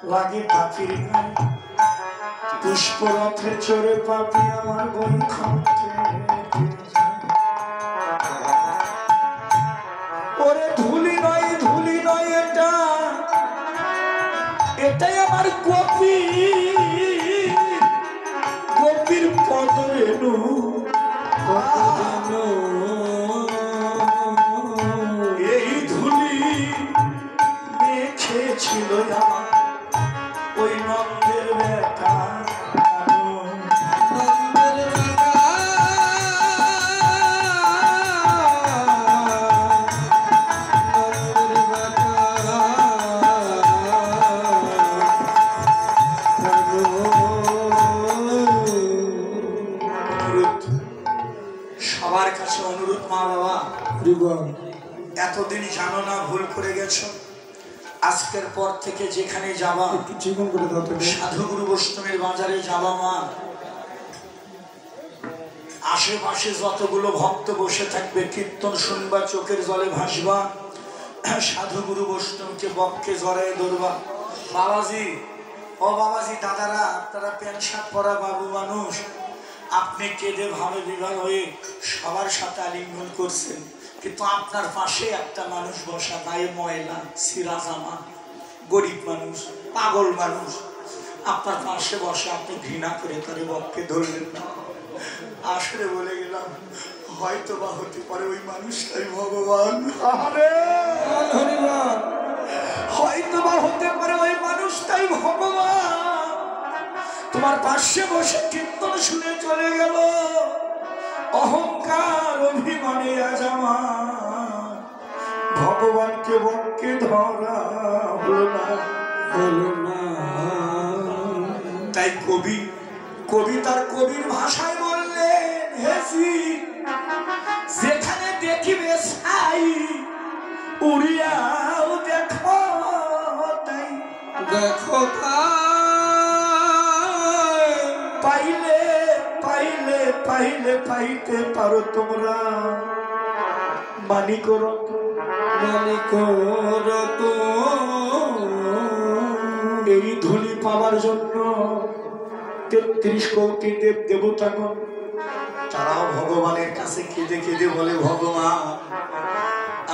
লাগে পাখির গায়ে পুষ্পরথে চড়ে পাপি আমার বৈকুণ্ঠে ওরে ধুলি নয় এটাই আমার গোপীর পদ রেণু এই ধুলি মেখেছিল আমার ওই নন্দের বেটা সবার কাছে অনুরোধ মা বাবা এতদিন জানো না ভুল করে গেছো আজকের পর থেকে যেখানে যাবা একটু জীবন করে দাও সাধুগুরু বৈষ্ণবের বাজারে যাবা মা আশেপাশে যতগুলো ভক্ত বসে থাকবে কীর্তন শুনবা চোখের জলে ভাসবা সাধুগুরু বৈষ্ণবকে বক্ষে জড়ায় ধরবা বাবাজি ও বাবাজি দাদারা আপনারা প্যান্ট শার্ট পরা বাবু মানুষ আপনি কেঁদে ভাবে বিভাগ হয়ে সবার সাথে আলিঙ্গন করছেন কিন্তু আপনার পাশে একটা মানুষ বসা গায়ে ময়লা ছিঁড়া জামা গরিব মানুষ পাগল মানুষ আপনার পাশে বসে আপনি ঘৃণা করে তারে বক্ষে ধরলেন না আসলে বলে গেলাম হয়তো বা হতে পারে ওই মানুষটাই ভগবান হয়তো বা হতে পারে ওই মানুষটাই ভগবান তোমার পাশে বসে কীর্তন শুনে চলে গেল অহংকার অভিমানে আজ আমার ভগবানকে বক্ষে ধরা হলো না তাই কবি তার কবির ভাষায় বললেন হেসি যেখানে দেখিবে ছাই উড়িয়াও দেখো তাই দেখো পাইতে পারো তোমরা মানিক এই ধুলি পাওয়ার জন্য ৩৩ কোটি দেব দেবতাগণ তারাও ভগবানের কাছে কেঁদে কেঁদে বলে ভগবান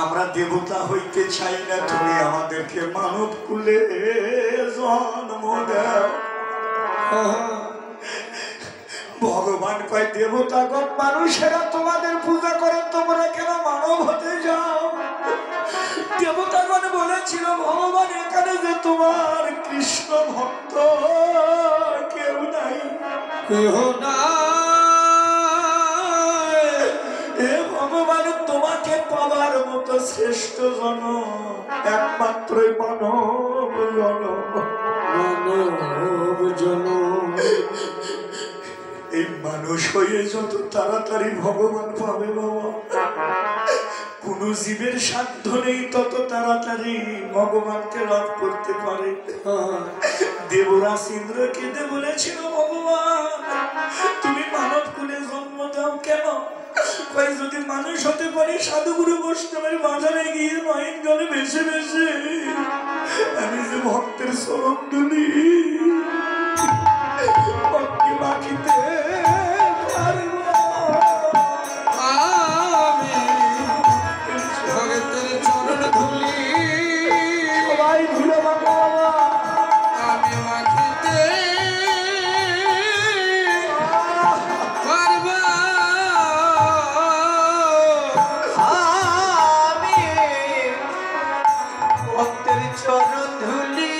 আমরা দেবতা হইতে চাই না তুমি আমাদেরকে মানব কুলে জন্ম দাও ভগবান কয় দেবতাগণ মানুষেরা তোমাদের পূজা করে তোমরা কেন মানব হতে যাও দেবতাগণ বলেছিল ভগবান এখানে যে তোমার কৃষ্ণ ভক্ত কেউ নাই এ ভগবান তোমাকে পাওয়ার মতো শ্রেষ্ঠ জন একমাত্রই মানব জন এই মানুষ হয়ে যত তাড়াতাড়ি ভগবান পাবে বাবা কোন জীবের সাধ্য নেই তত তাড়াতাড়ি ভগবানকে লাভ করতে পারে দেবরাজ ইন্দ্র কেঁদে বলেছিল ভগবান তুমি মানব কুলে জন্ম দাও কেন কই যদি মানুষ হতে পারি সাধুগুরু বৈষ্ণবের বাজারে গিয়ে নয়ন জলে ভেসে ভেসে আমি যে ভক্তের চরণ ধুলি বাকিতে সবাই ভুলে বাবা আমি মাখিতে পারব আমি ভক্তের চরণ ধুলি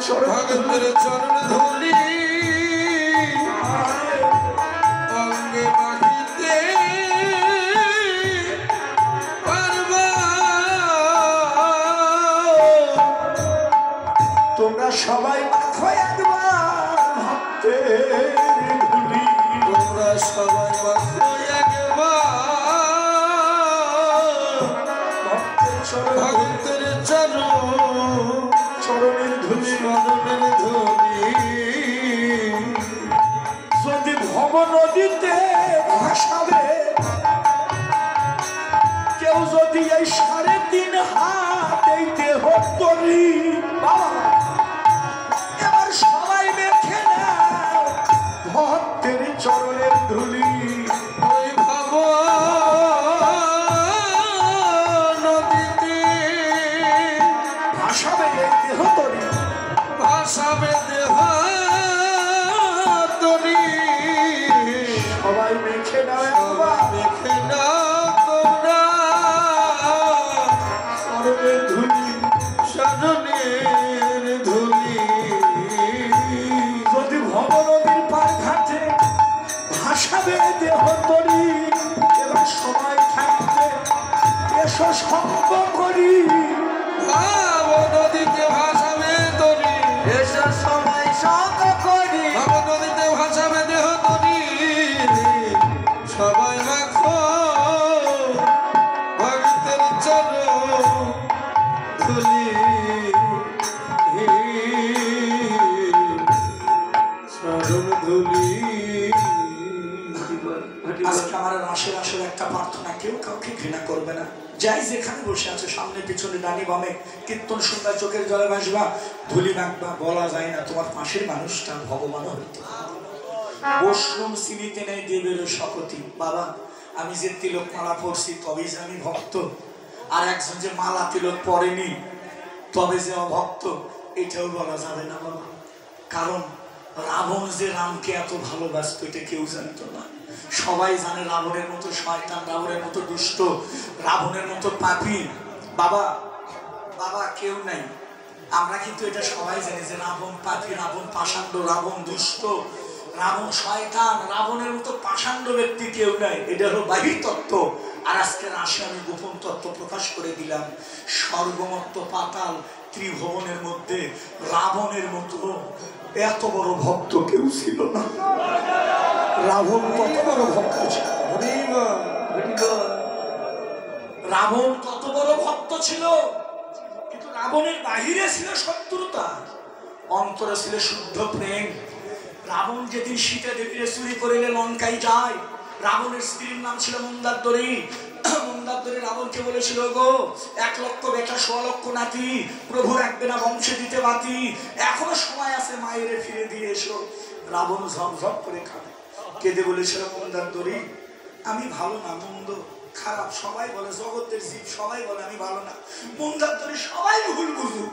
ভক্তের চরণ ধুলি অঙ্গে মাখিতে পারবা। তোমরা সবাই মাখো একবার ভক্তের ধুলি, তোমরা সবাই মাখো একবার ভক্তের চরণের ধুলি। চরণের ধুলি। যদি ভব নদীতে ভাসাবে কেউ, যদি এই 3.5 হাত এই দেহ তরি, এবার সবাই মেখে নাও ভক্তের চরণের ধুলি। ওই ভাব নদীতে ভাসাবে এই দেহ তরি, ভাসাবে দেহ তরি। সবাই মেখে নাও একবার মেখে নাও তোমরা চরণের ধুলি। চরণের ধুলি। যদি ভব নদীর পার ঘাটে ভাসাবে দেহ তরি, এবার সবাই থাকবে এসো সঙ্গ করি। ভাব নদীতে ভাসাবে তরি, এসো সবাই সঙ্গ করি। ভাব নদীতে ভাসাবে দেহ তরি। সবাই মাখো ভক্তের চরণ ধুলি। চরণ ধুলি। আজকে আমার রাশের আসলে একটা প্রার্থনা, কেউ কাউকে ঘৃণা করবে না। যাই যেখানে বসে আছে, সামনে পিছনে ডানি বামে কীর্তন শুনবা, চোখের জলে ভাসবা, ধুলি মাখবা, বলা যায় না তোমার পাশের মানুষটা ভগবান হইতে। বসরুম সিমিতে নেই দেবের শপথি। বাবা, আমি যে তিলক মালা পড়ছি তবেই যে আমি ভক্ত, আর একজন যে মালা তিলক পড়েনি তবে যে অভক্ত, এটাও বলা যাবে না বাবা। কারণ রাবণ যে রামকে এত ভালোবাসত এটা কেউ জানত না। সবাই জানে রাবণের মতো শয়তান, রাবণের মতো দুষ্ট, রাবণের মতো পাপী। বাবা বাবা কেউ নাই, আমরা কিন্তু এটা সবাই জানি যে রাবণ পাপী, রাবণ পাষাণ্ড, রাবণ দুষ্ট, রাবণ শয়তান, রাবণের মতো পাষাণ্ড ব্যক্তি কেউ নাই। এটা হলো বাহির তত্ত্ব। আর আজকের আসে আমি গোপন তত্ত্ব প্রকাশ করে দিলাম। স্বর্গমত্ত পাতাল ত্রিভুবনের মধ্যে রাবণের মতো এত বড় ভক্ত কেউ ছিল না। রাবণ কত বড় ভক্ত ছিল, রাবণ কত বড় ভক্ত ছিল, কিন্তু রাবণের বাহিরে ছিল শত্রুতা, অন্তরে ছিল শুদ্ধ প্রেম। রাবণ যেদিন সীতা দেবীরে চুরি করিলে লঙ্কায় যায়, রাবণের স্ত্রীর নাম ছিল মন্দারদরী। মন্দারদরী রাবণকে বলেছিল, গো 1 লক্ষ বেটা 100 লক্ষ নাতি, প্রভু রাখবে না বংশে দিতে বাতি, এখনো সময় আছে, মায়েরে ফিরে দিয়ে এসো। রাবণ ঝপঝপ করে খাবে, কেঁদে বলেছিল, মন্দারদরী আমি ভালো না, মন্দ খারাপ সবাই বলে, জগতের জীব সবাই বলে আমি ভালো না। মন্দারদরী সবাই ভুল বুঝু,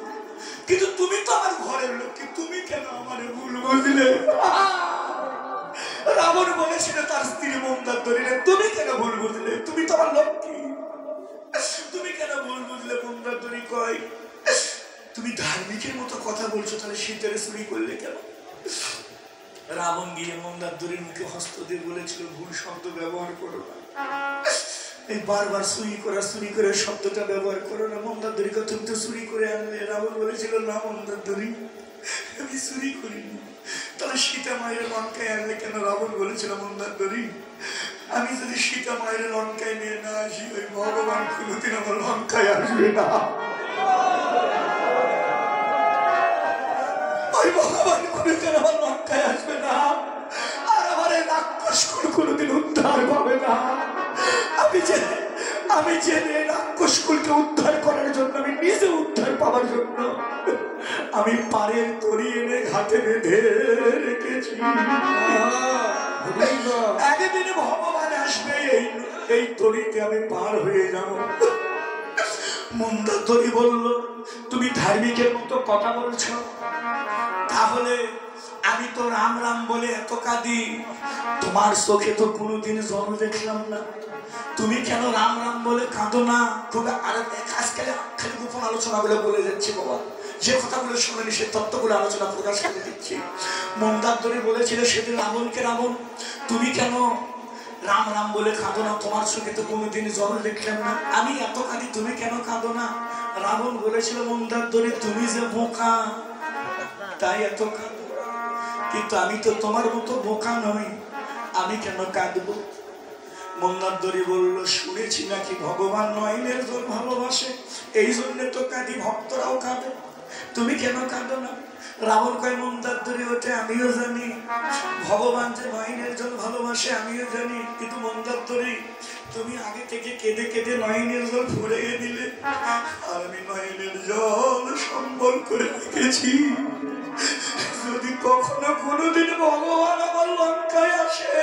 কিন্তু তুমি তো আমার ঘরের লোক, তুমি কেন আমার ভুল বুঝলে? রাবণ বলেছিল তার স্ত্রী মন্দারদরীরে, তুমি কেন ভুল বুঝলে? তুমি তো আমার লক্ষ্মী, তুমি কেন ভুল বুঝলে? মন্দারদরী কয়, তুমি ধার্মিকের মতো কথা বলছো, তাহলে শীতের চুরি করলে কেন? রাবণ গিয়ে মন্দারদরীর মুখে হস্ত দিয়ে বলেছিল, ভুল শব্দ ব্যবহার করো না, এই বারবার চুরি করে শব্দটা ব্যবহার করো না। মন্দারদরী কে তুমি তো চুরি করে আনলে। রাবণ বলেছিল, না মন্দারদরী আমি চুরি করিনি, তাহলে সীতা মায়ের লঙ্কায় আনলে কেন? রাবণ বলেছিল, মন্দারদরী আমি যদি সীতা মায়ের লঙ্কায় নিয়ে না আসি, ওই ভগবান কোনোদিন আমার লঙ্কায় আসবে না, ওই ভগবান কোনোদিন আমার লঙ্কায় আসবে না, আর আমার এই রাক্ষস কোনোদিন উদ্ধার পাবে না। আমি যে রাক্ষসকুলকে উদ্ধার করার জন্য, আমি নিজে উদ্ধার পাওয়ার জন্য আমি পারের তরি এনে ঘাটে বেঁধে রেখেছি। একদিন ভগবান আসবে, এই তরিতে আমি পার হয়ে যাব। মন্দারদরী বলল, তুমি ধার্মিকের মতো কথা বলছো, তাহলে আমি তো রাম রাম বলে এত কাঁদি, তোমার চোখে তো কোনোদিন জল দেখলাম না, তুমি কেন রাম রাম বলে কাঁদো না? খুব আজকাল খালি গোপন আলোচনা বলে বলে যাচ্ছি বাবা, যে কথাগুলো শুনেনি সে তত্ত্বগুলো আলোচনা প্রকাশ করে দিচ্ছি। মন্দারদরি বলেছিল সেদিন রাবণকে, রাবণ তুমি কেন রাম রাম বলে কাঁদো না? তোমার চোখে তো কোনোদিন জল দেখলাম না, আমি এত কাঁদি, তুমি কেন কাঁদো না? রাবণ বলেছিল মন্দারদরি তুমি যে বোকা তাই এত কাঁদো, কিন্তু আমি তো তোমার মতো বোকা নই, আমি কেন কাঁদবো? মন্দারদরি বলল শুনেছি নাকি ভগবান নয়নের জল ভালোবাসে, এই জন্য তো কাঁদি, ভক্তরাও কাঁদে, তুমি কেন কাঁদো না? রাবণ কয় মন্দারদরি ওঠে আমিও জানি, ভগবান যে নয়নের জল ভালোবাসে আমিও জানি, কিন্তু মন্দারদরি তুমি আগে থেকে কেঁদে কেঁদে নয়নের জল ফুরিয়ে দিলে, আর আমি নয়নের জল সম্বল করে রেখেছি। যদি কখনো কোনোদিন ভগবান আমার লঙ্কায় আসে,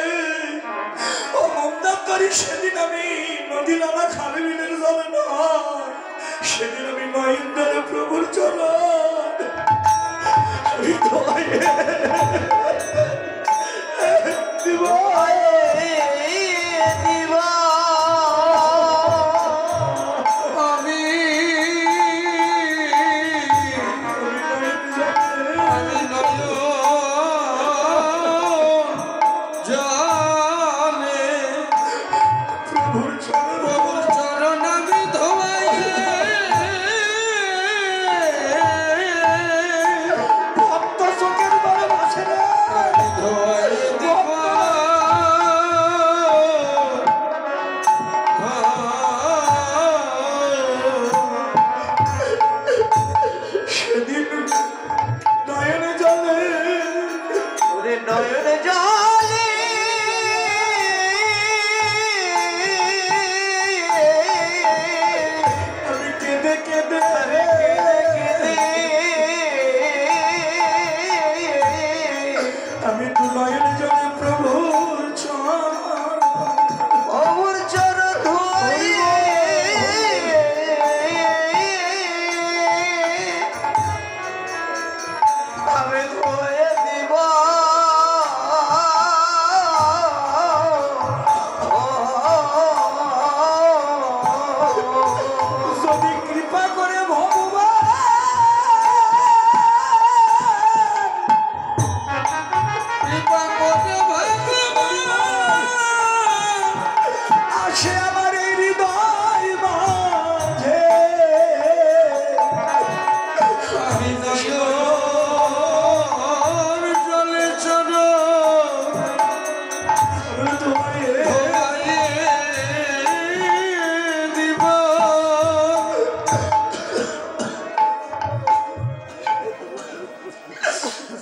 ও মন্দারদরি সেদিন আমি নদী নালা খালে বিলের জলে নয়, সেদিন আমি নয়নদারে প্রভুর চরণ আমি ধোয়ে দিব।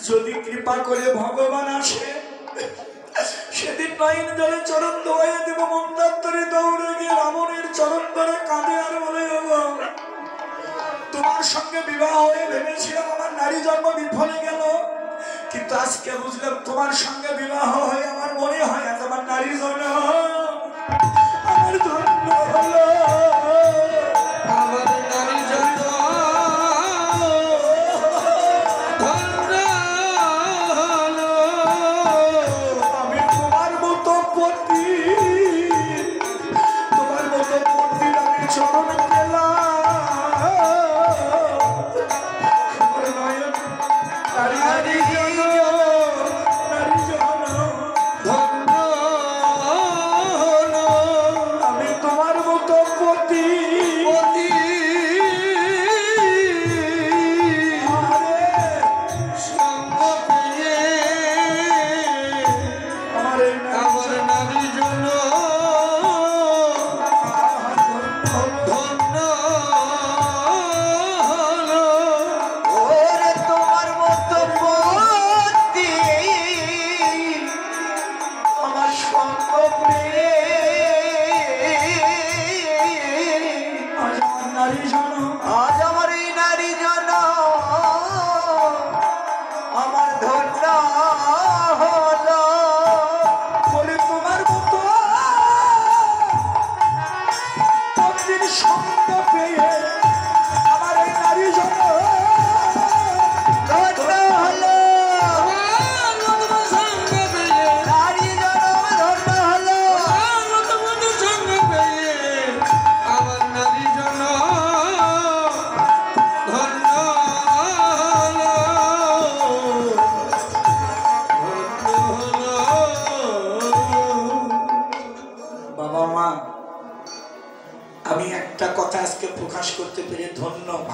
যদি কৃপা করে ভগবান আসে সেদিন নয়ন জলে চরণ ধোয়া দেব। মন্দারদরি দৌড়ে গিয়ে রাবণের চরণ ধরে কাঁদে আর বলে তোমার সঙ্গে বিবাহ হয়ে ভেবেছিলাম আমার নারী জন্ম বিফলে গেল, কিন্তু আজকে বুঝলাম তোমার সঙ্গে বিবাহ হয়ে আমার মনে হয় আজ আমার নারী জন্ম আমার ধন্য হলো, আমার নারী জন্ম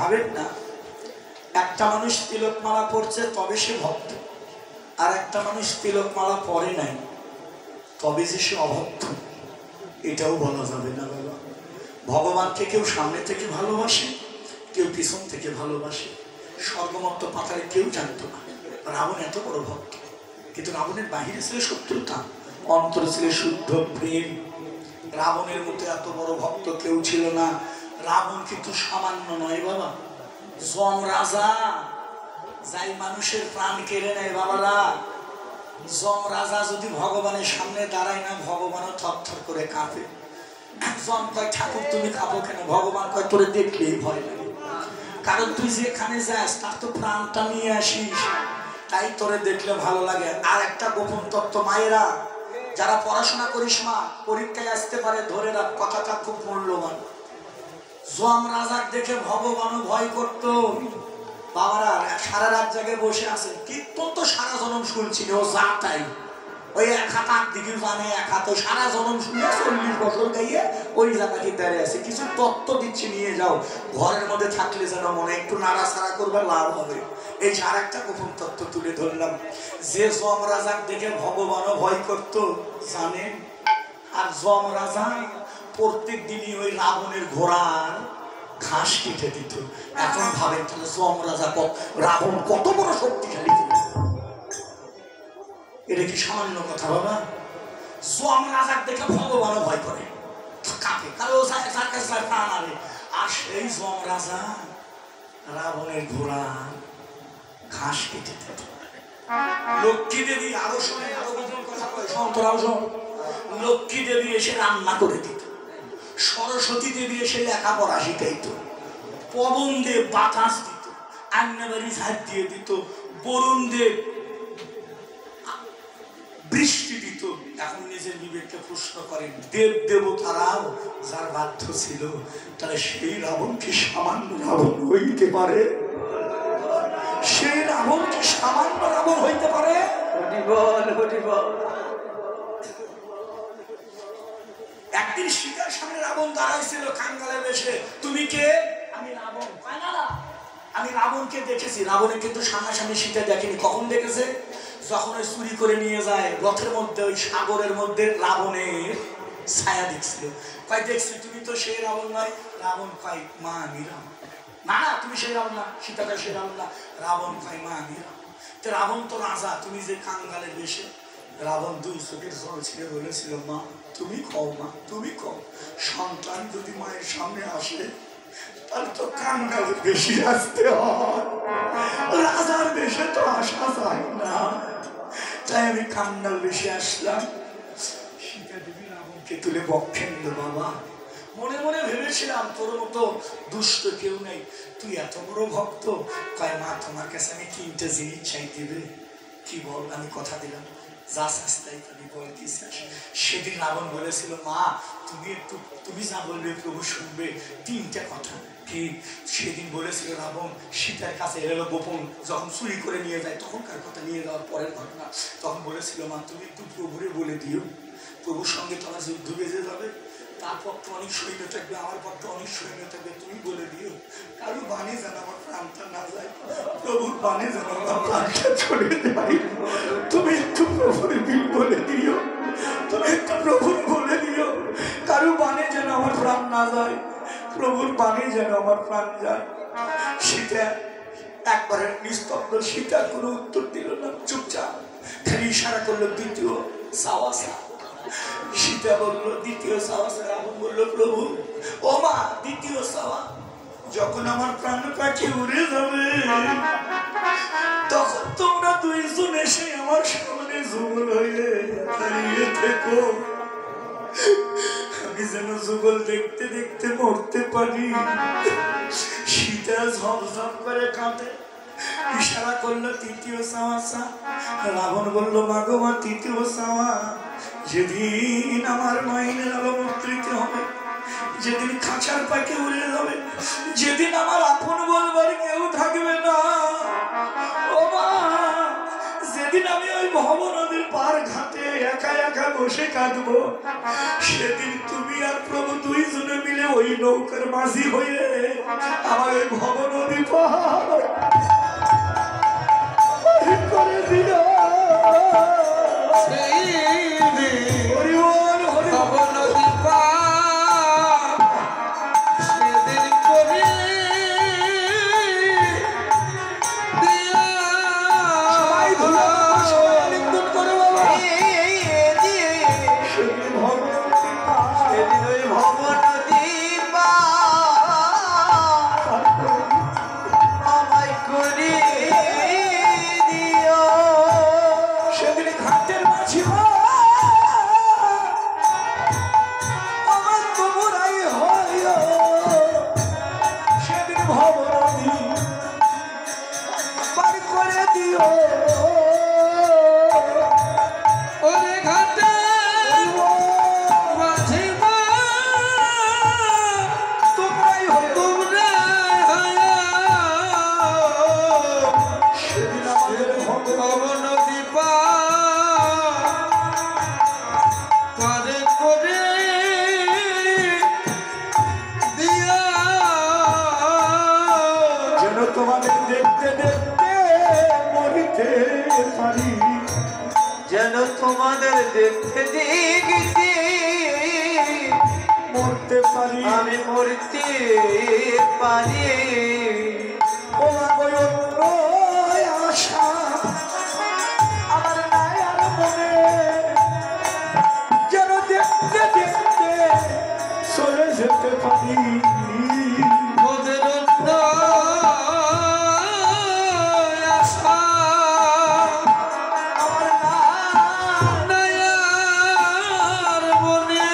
ভাবেন না একটা মানুষ তিলকমালা পড়ছে তবে সে ভক্ত, আর একটা মানুষ তিলকমালা পড়ে নাই তবে যে সে অভক্ত, এটাও বলা যাবে না বাবা। ভগবানকে কেউ সামনে থেকে ভালোবাসে, কেউ পিছন থেকে ভালোবাসে। স্বর্গমত্ত পাতালে কেউ জানতো না রাবণ এত বড় ভক্ত, কিন্তু রাবণের বাহিরে ছিল শত্রুতা, অন্তরে ছিল শুদ্ধ প্রেম। রাবণের মতো এত বড় ভক্ত কেউ ছিল না। রাবণ কিন্তু সামান্য নয় বাবা, যম রাজা, যাই মানুষের প্রাণ কেড়ে নেয় বাবারা। যম রাজা যদি ভগবানের সামনে দাঁড়ায় না, ভগবানও থরথর করে কাঁপে। যম কয় ঠাকুর তুমি কাঁপো কেন? ভগবান কয় তোরে দেখলেই ভয় লাগে, কারণ তুই যেখানে যাস তার তো প্রাণটা নিয়ে আসিস, তাই তোরে দেখলে ভালো লাগে। আর একটা গোপন তত্ত্ব মায়েরা যারা পড়াশোনা করিস মা, পরীক্ষায় আসতে পারে ধরে রাখ, কথাটা খুব মূল্যবান। যম রাজার দেখে ভগবানও ভয় করত। বাবারা সারা রাত জায়গায় বসে আছে, কীর্তন তো সারা জনম শুনছিল, ও যা তাই ওই এক হাত আট দিকে জানে, এক হাতে সারা জনম শুনে 40 বছর গাইয়ে ওই জায়গাটি দাঁড়িয়ে আছে। কিছু তত্ত্ব দিচ্ছি নিয়ে যাও, ঘরের মধ্যে থাকলে যেন মনে একটু নাড়াছাড়া করবে, লাভ হবে। এই আর একটা গোপন তত্ত্ব তুলে ধরলাম। যে যম রাজার দেখে ভগবানও ভয় করত জানেন, আর যম রাজা প্রত্যেক দিনই ওই রাবণের ঘোড়ার ঘাস কেটে দিত। এখন ভাবেন তাহলে যম রাজা রাবণ কত বড় শক্তিশালী ছিল। এটা কি সামান্য কথা বাবা? যম রাজার দেখে ভগবানও ভয় করে, কাঁপে, কারো প্রাণ আনে। আর সেই যম রাজা রাবণের ঘোড়া ঘাস কেটে দিত। লক্ষ্মী দেবী আরো শোনে, আরো গোপন কথা কয়, সন্তরাও শোন। লক্ষ্মী দেবী এসে রান্না করে দিত, সরস্বতী দেবী এসে লেখাপড়া শিখাইত, পবন দেব বাতাস দিত, আন্নাবাড়ি ঝাঁট দিয়ে দিত, বরুণ দেব বৃষ্টি দিত। এখন নিজের বিবেককে প্রশ্ন করেন, দেব দেবতারাও যার বাধ্য ছিল, তাহলে সেই রাবণ কি সামান্য রাবণ হইতে পারে? সেই রাবণ কি সামান্য রাবণ হইতে পারে? একদিন সীতার সামনে রাবণ দাঁড়াইছিল কাঙ্গালের বেশে, তুমি কে? আমি রাবণ। আমি রাবণকে দেখেছি। রাবণের কিন্তু সামনাসামনি সীতা দেখেনি। কখন দেখেছে? যখন ওই চুরি করে নিয়ে যায় রথের মধ্যে, ওই সাগরের মধ্যে রাবণের ছায়া দেখছিল। কয় দেখছি তুমি তো সেই রাবণ নয়। রাবণ কয় মা আমি রাবণ। না না তুমি সেই রাবণ না। সীতা কয় সেই রাবণ না। রাবণ কয় মা আমি রাবণ। তো রাবণ তো রাজা, তুমি যে কাঙ্গালের বেশে। রাবণ দুই চোখের জল ছিঁড়ে বলেছিল, মা তুমি কও, মা তুমি কও, সন্তান যদি মায়ের সামনে আসে তাহলে তো কাঙ্গালের বেশি আসতে হয়, রাজার বেশে তো আসা যায় না। তাই আমি কাঙ্গাল বেশি আসলাম। সীতা দেবী রাবণকে তুলে বক্ষে নিল। বাবা মনে মনে ভেবেছিলাম তোর মতো দুষ্ট কেউ নেই, তুই এত বড় ভক্ত। কয় মা তোমার কাছে আমি 3টে জিনিস চাই, দেবে? কি বল? আমি কথা দিলাম, যা চাই তুমি বল কি চাস। সেদিন রাবণ বলেছিল, মা তুমি যা বলবে প্রভু শুনবে। 3টে কথা। কি? সেদিন বলেছিল রাবণ সীতার কাছে এলো গোপন, যখন চুরি করে নিয়ে যায় তখনকার কথা, নিয়ে যাওয়ার পরের ঘটনা। তখন বলেছিল, মা তুমি একটু প্রভুরে বলে দিও, প্রভুর সঙ্গে তোমার যুদ্ধ বেজে যাবে, তার পক্ষে অনেক সৈন্য থাকবে, আমার পক্ষে অনেক সৈন্য থাকবে, তুমি বলে দিও কারো বাণী যেন আমার প্রাণটা না যায়, প্রভুর বাণী যেন আমার প্রাণটা চলে যায়। তুমি একটু প্রভুর বিল বলে দিও, তুমি একটু প্রভুর বলে দিও কারো বাণী যেন আমার প্রাণ না যায়, প্রভুর বাণী যেন আমার প্রাণ যায়। সীতা একবারে নিস্তব্ধ। সীতা কোনো উত্তর দিল না, চুপচাপ খালি ইশারা করলো, দ্বিতীয় সাওয়াসা। সীতা বলল দ্বিতীয় সাওয়াসা। রাবণ বলল, প্রভু ও মা দ্বিতীয় সাওয়া। যখন আমার প্রাণ পাখি উড়ে যাবে তখন তোমরা দুইজন এসে আমার সামনে যুগল হয়ে দাঁড়িয়ে থেকো, আমি যেন যুগল দেখতে দেখতে মরতে পারি। সীতা ঝমঝম করে কাঁদে, ইশারা করলো তৃতীয় সাওয়াসা। রাবণ বলল, মা গো মা তৃতীয় সাওয়া, যেদিন আমার মাইনের আলো মুদ্রিত হবে, যেদিন খাঁচার পাখি উড়ে যাবে, যেদিন আমার আপন বলবার কেউ থাকবে না, ও মা যেদিন আমি ওই ভব নদীর পার ঘাটে একা একা বসে কাঁদবো, সেদিন তুমি আর প্রভু দুইজনে মিলে ওই নৌকার মাঝি হয়ে আমার ওই ভব নদী পার করে দিও। হরিবল হরিবল নদী পার সেদিন করে দিয়া সবাই ধুলো সবাই আলিঙ্গন করো বাবা। সেদিন ভব নদী পার সেদিন ওই ভব নদী পার আমায় করে দিও। সেদিন ঘাটের মাঝি আমার তোমরাই হইও। সেদিন ভব নদী পার করে দিও। ওরে ঘাটে মাঝি মা তোমরাই হইও। তোমরা সেদিন আমাদের ভব ভব নদী পার করে দিয়া যেন তোমাদের দেখতে দেখতে মরিতে পারি। যেন তোমাদের দেখতে দেখতে মরতে পারি। আমি মরতে পারি। তোমার ওই অন্য আশা আমার নাই আর মনে, যেন দেখতে দেখতে চলে যেতে পারি। ওদের অন্য আশা আমার নাই নয়ার মনে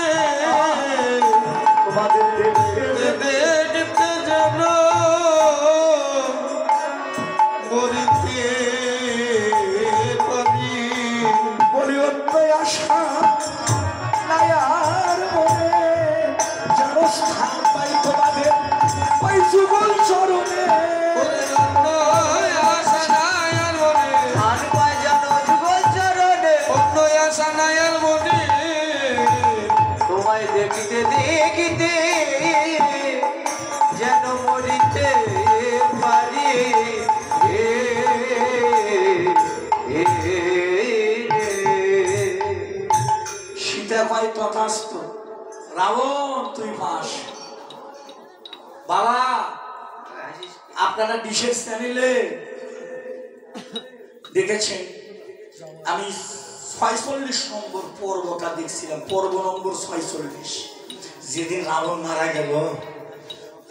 তোমাদের দেখতে দেখতে দেখতে যেন মরিতে পারি। বলি অন্য আশা নাই আর মনে, যেন স্থান পাই তোমাদের ওই যুগল চরণে। ওরে অন্য আশা নয়ার মনে আর পায় যেন যুগল চরণে অন্য আশা নয়ার মনে তোমায় দেখিতে দেখিতে যেন মরিতে পারি। সীতা ভাই তথাস্ত, রাবণ তুই পাস। বাবা আপনারা ডিশের চ্যানেলে দেখেছেন, আমি 46 নম্বর পর্বটা দেখছিলাম, পর্ব নম্বর 46। যেদিন রাবণ মারা গেল,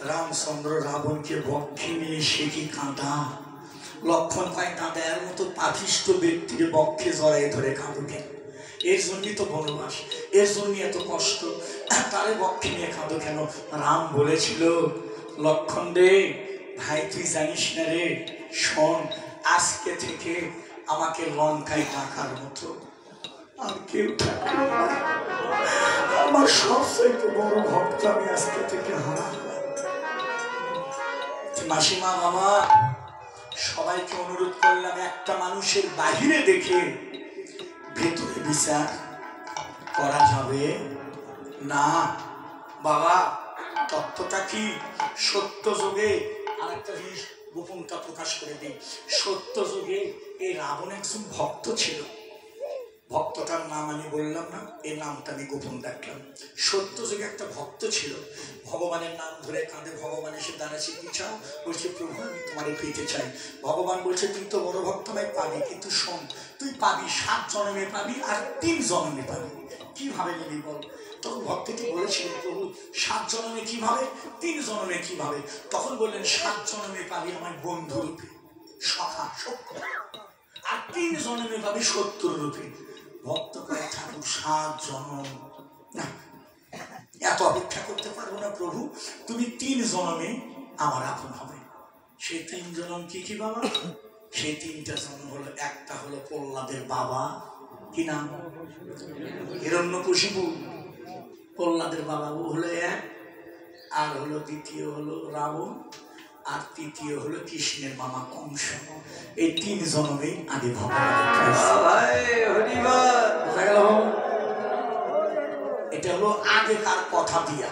রামচন্দ্র রাবণকে বক্ষে নিয়ে সে কি কাঁদা। লক্ষণ পায় কাঁদা, এর মতো পাপিষ্ঠ ব্যক্তির বক্ষে জড়াই ধরে কাঁদবে। এর জন্যই তো বনবাস, এর জন্যই এত কষ্ট, তারে বক্ষে নিয়ে কাঁদো কেন? রাম বলেছিল, লক্ষণ রে ভাই তুই জানিস না রে, শোন আজকে থেকে আমাকে লঙ্কায় টাকার মতো আর কেউ থাকবে না। আমার সবচেয়ে বড় ভক্ত আমি আজকে থেকে হারালাম। মাসিমা বাবা সবাইকে অনুরোধ করলাম, একটা মানুষের বাহিরে দেখে ভেতরে বিচার করা যাবে না। বাবা তত্ত্বটা কি? সত্য যুগে আর একটা জিনিস গোপনটা প্রকাশ করে দিই। সত্য যুগে এই রাবণ একজন ভক্ত ছিল, ভক্তটার নাম আমি বললাম না, এই নামটা আমি গোপন রাখলাম। সত্য যুগে একটা ভক্ত ছিল, ভগবানের নাম ধরে কাঁদে, ভগবান এসে দাঁড়াচ্ছে কি চাও? বলছে প্রভু আমি তোমারে পেতে চাই। ভগবান বলছে তুই তো বড় ভক্ত ভাই পাবি, কিন্তু শোন তুই পাবি 7 জন্মে পাবি আর 3 জন্মে পাবি। কিভাবে নিবি বল? তখন ভক্তটি বলেছিল প্রভু 7 জন্মে কিভাবে, 3 জন্মে কিভাবে? তখন বললেন 7 জন্মে পাবি আমার বন্ধু রূপে, সখা সখ্য, আর 3 জন্মে পাবি 70 রূপে। ভক্ত করে ঠাকুর 7 জন্ম না, এত অপেক্ষা করতে পারবো না প্রভু, তুমি 3 জন্মে আমার আপন হবে। সেই 3 জন্ম কি কি বাবা? সেই 3টা জন্ম হলো, একটা হলো প্রহ্লাদের বাবা, কি নাম? হিরণ্যকশিপু। প্রহ্লাদের বাবা ও হলো এক, আর হলো দ্বিতীয় হলো রাবণ, আর তৃতীয় হলো কৃষ্ণের মামা কংস। এই 3 জন্মে আগে ভগবান। হরিবল। এটা হলো আগেকার কথা দিয়া।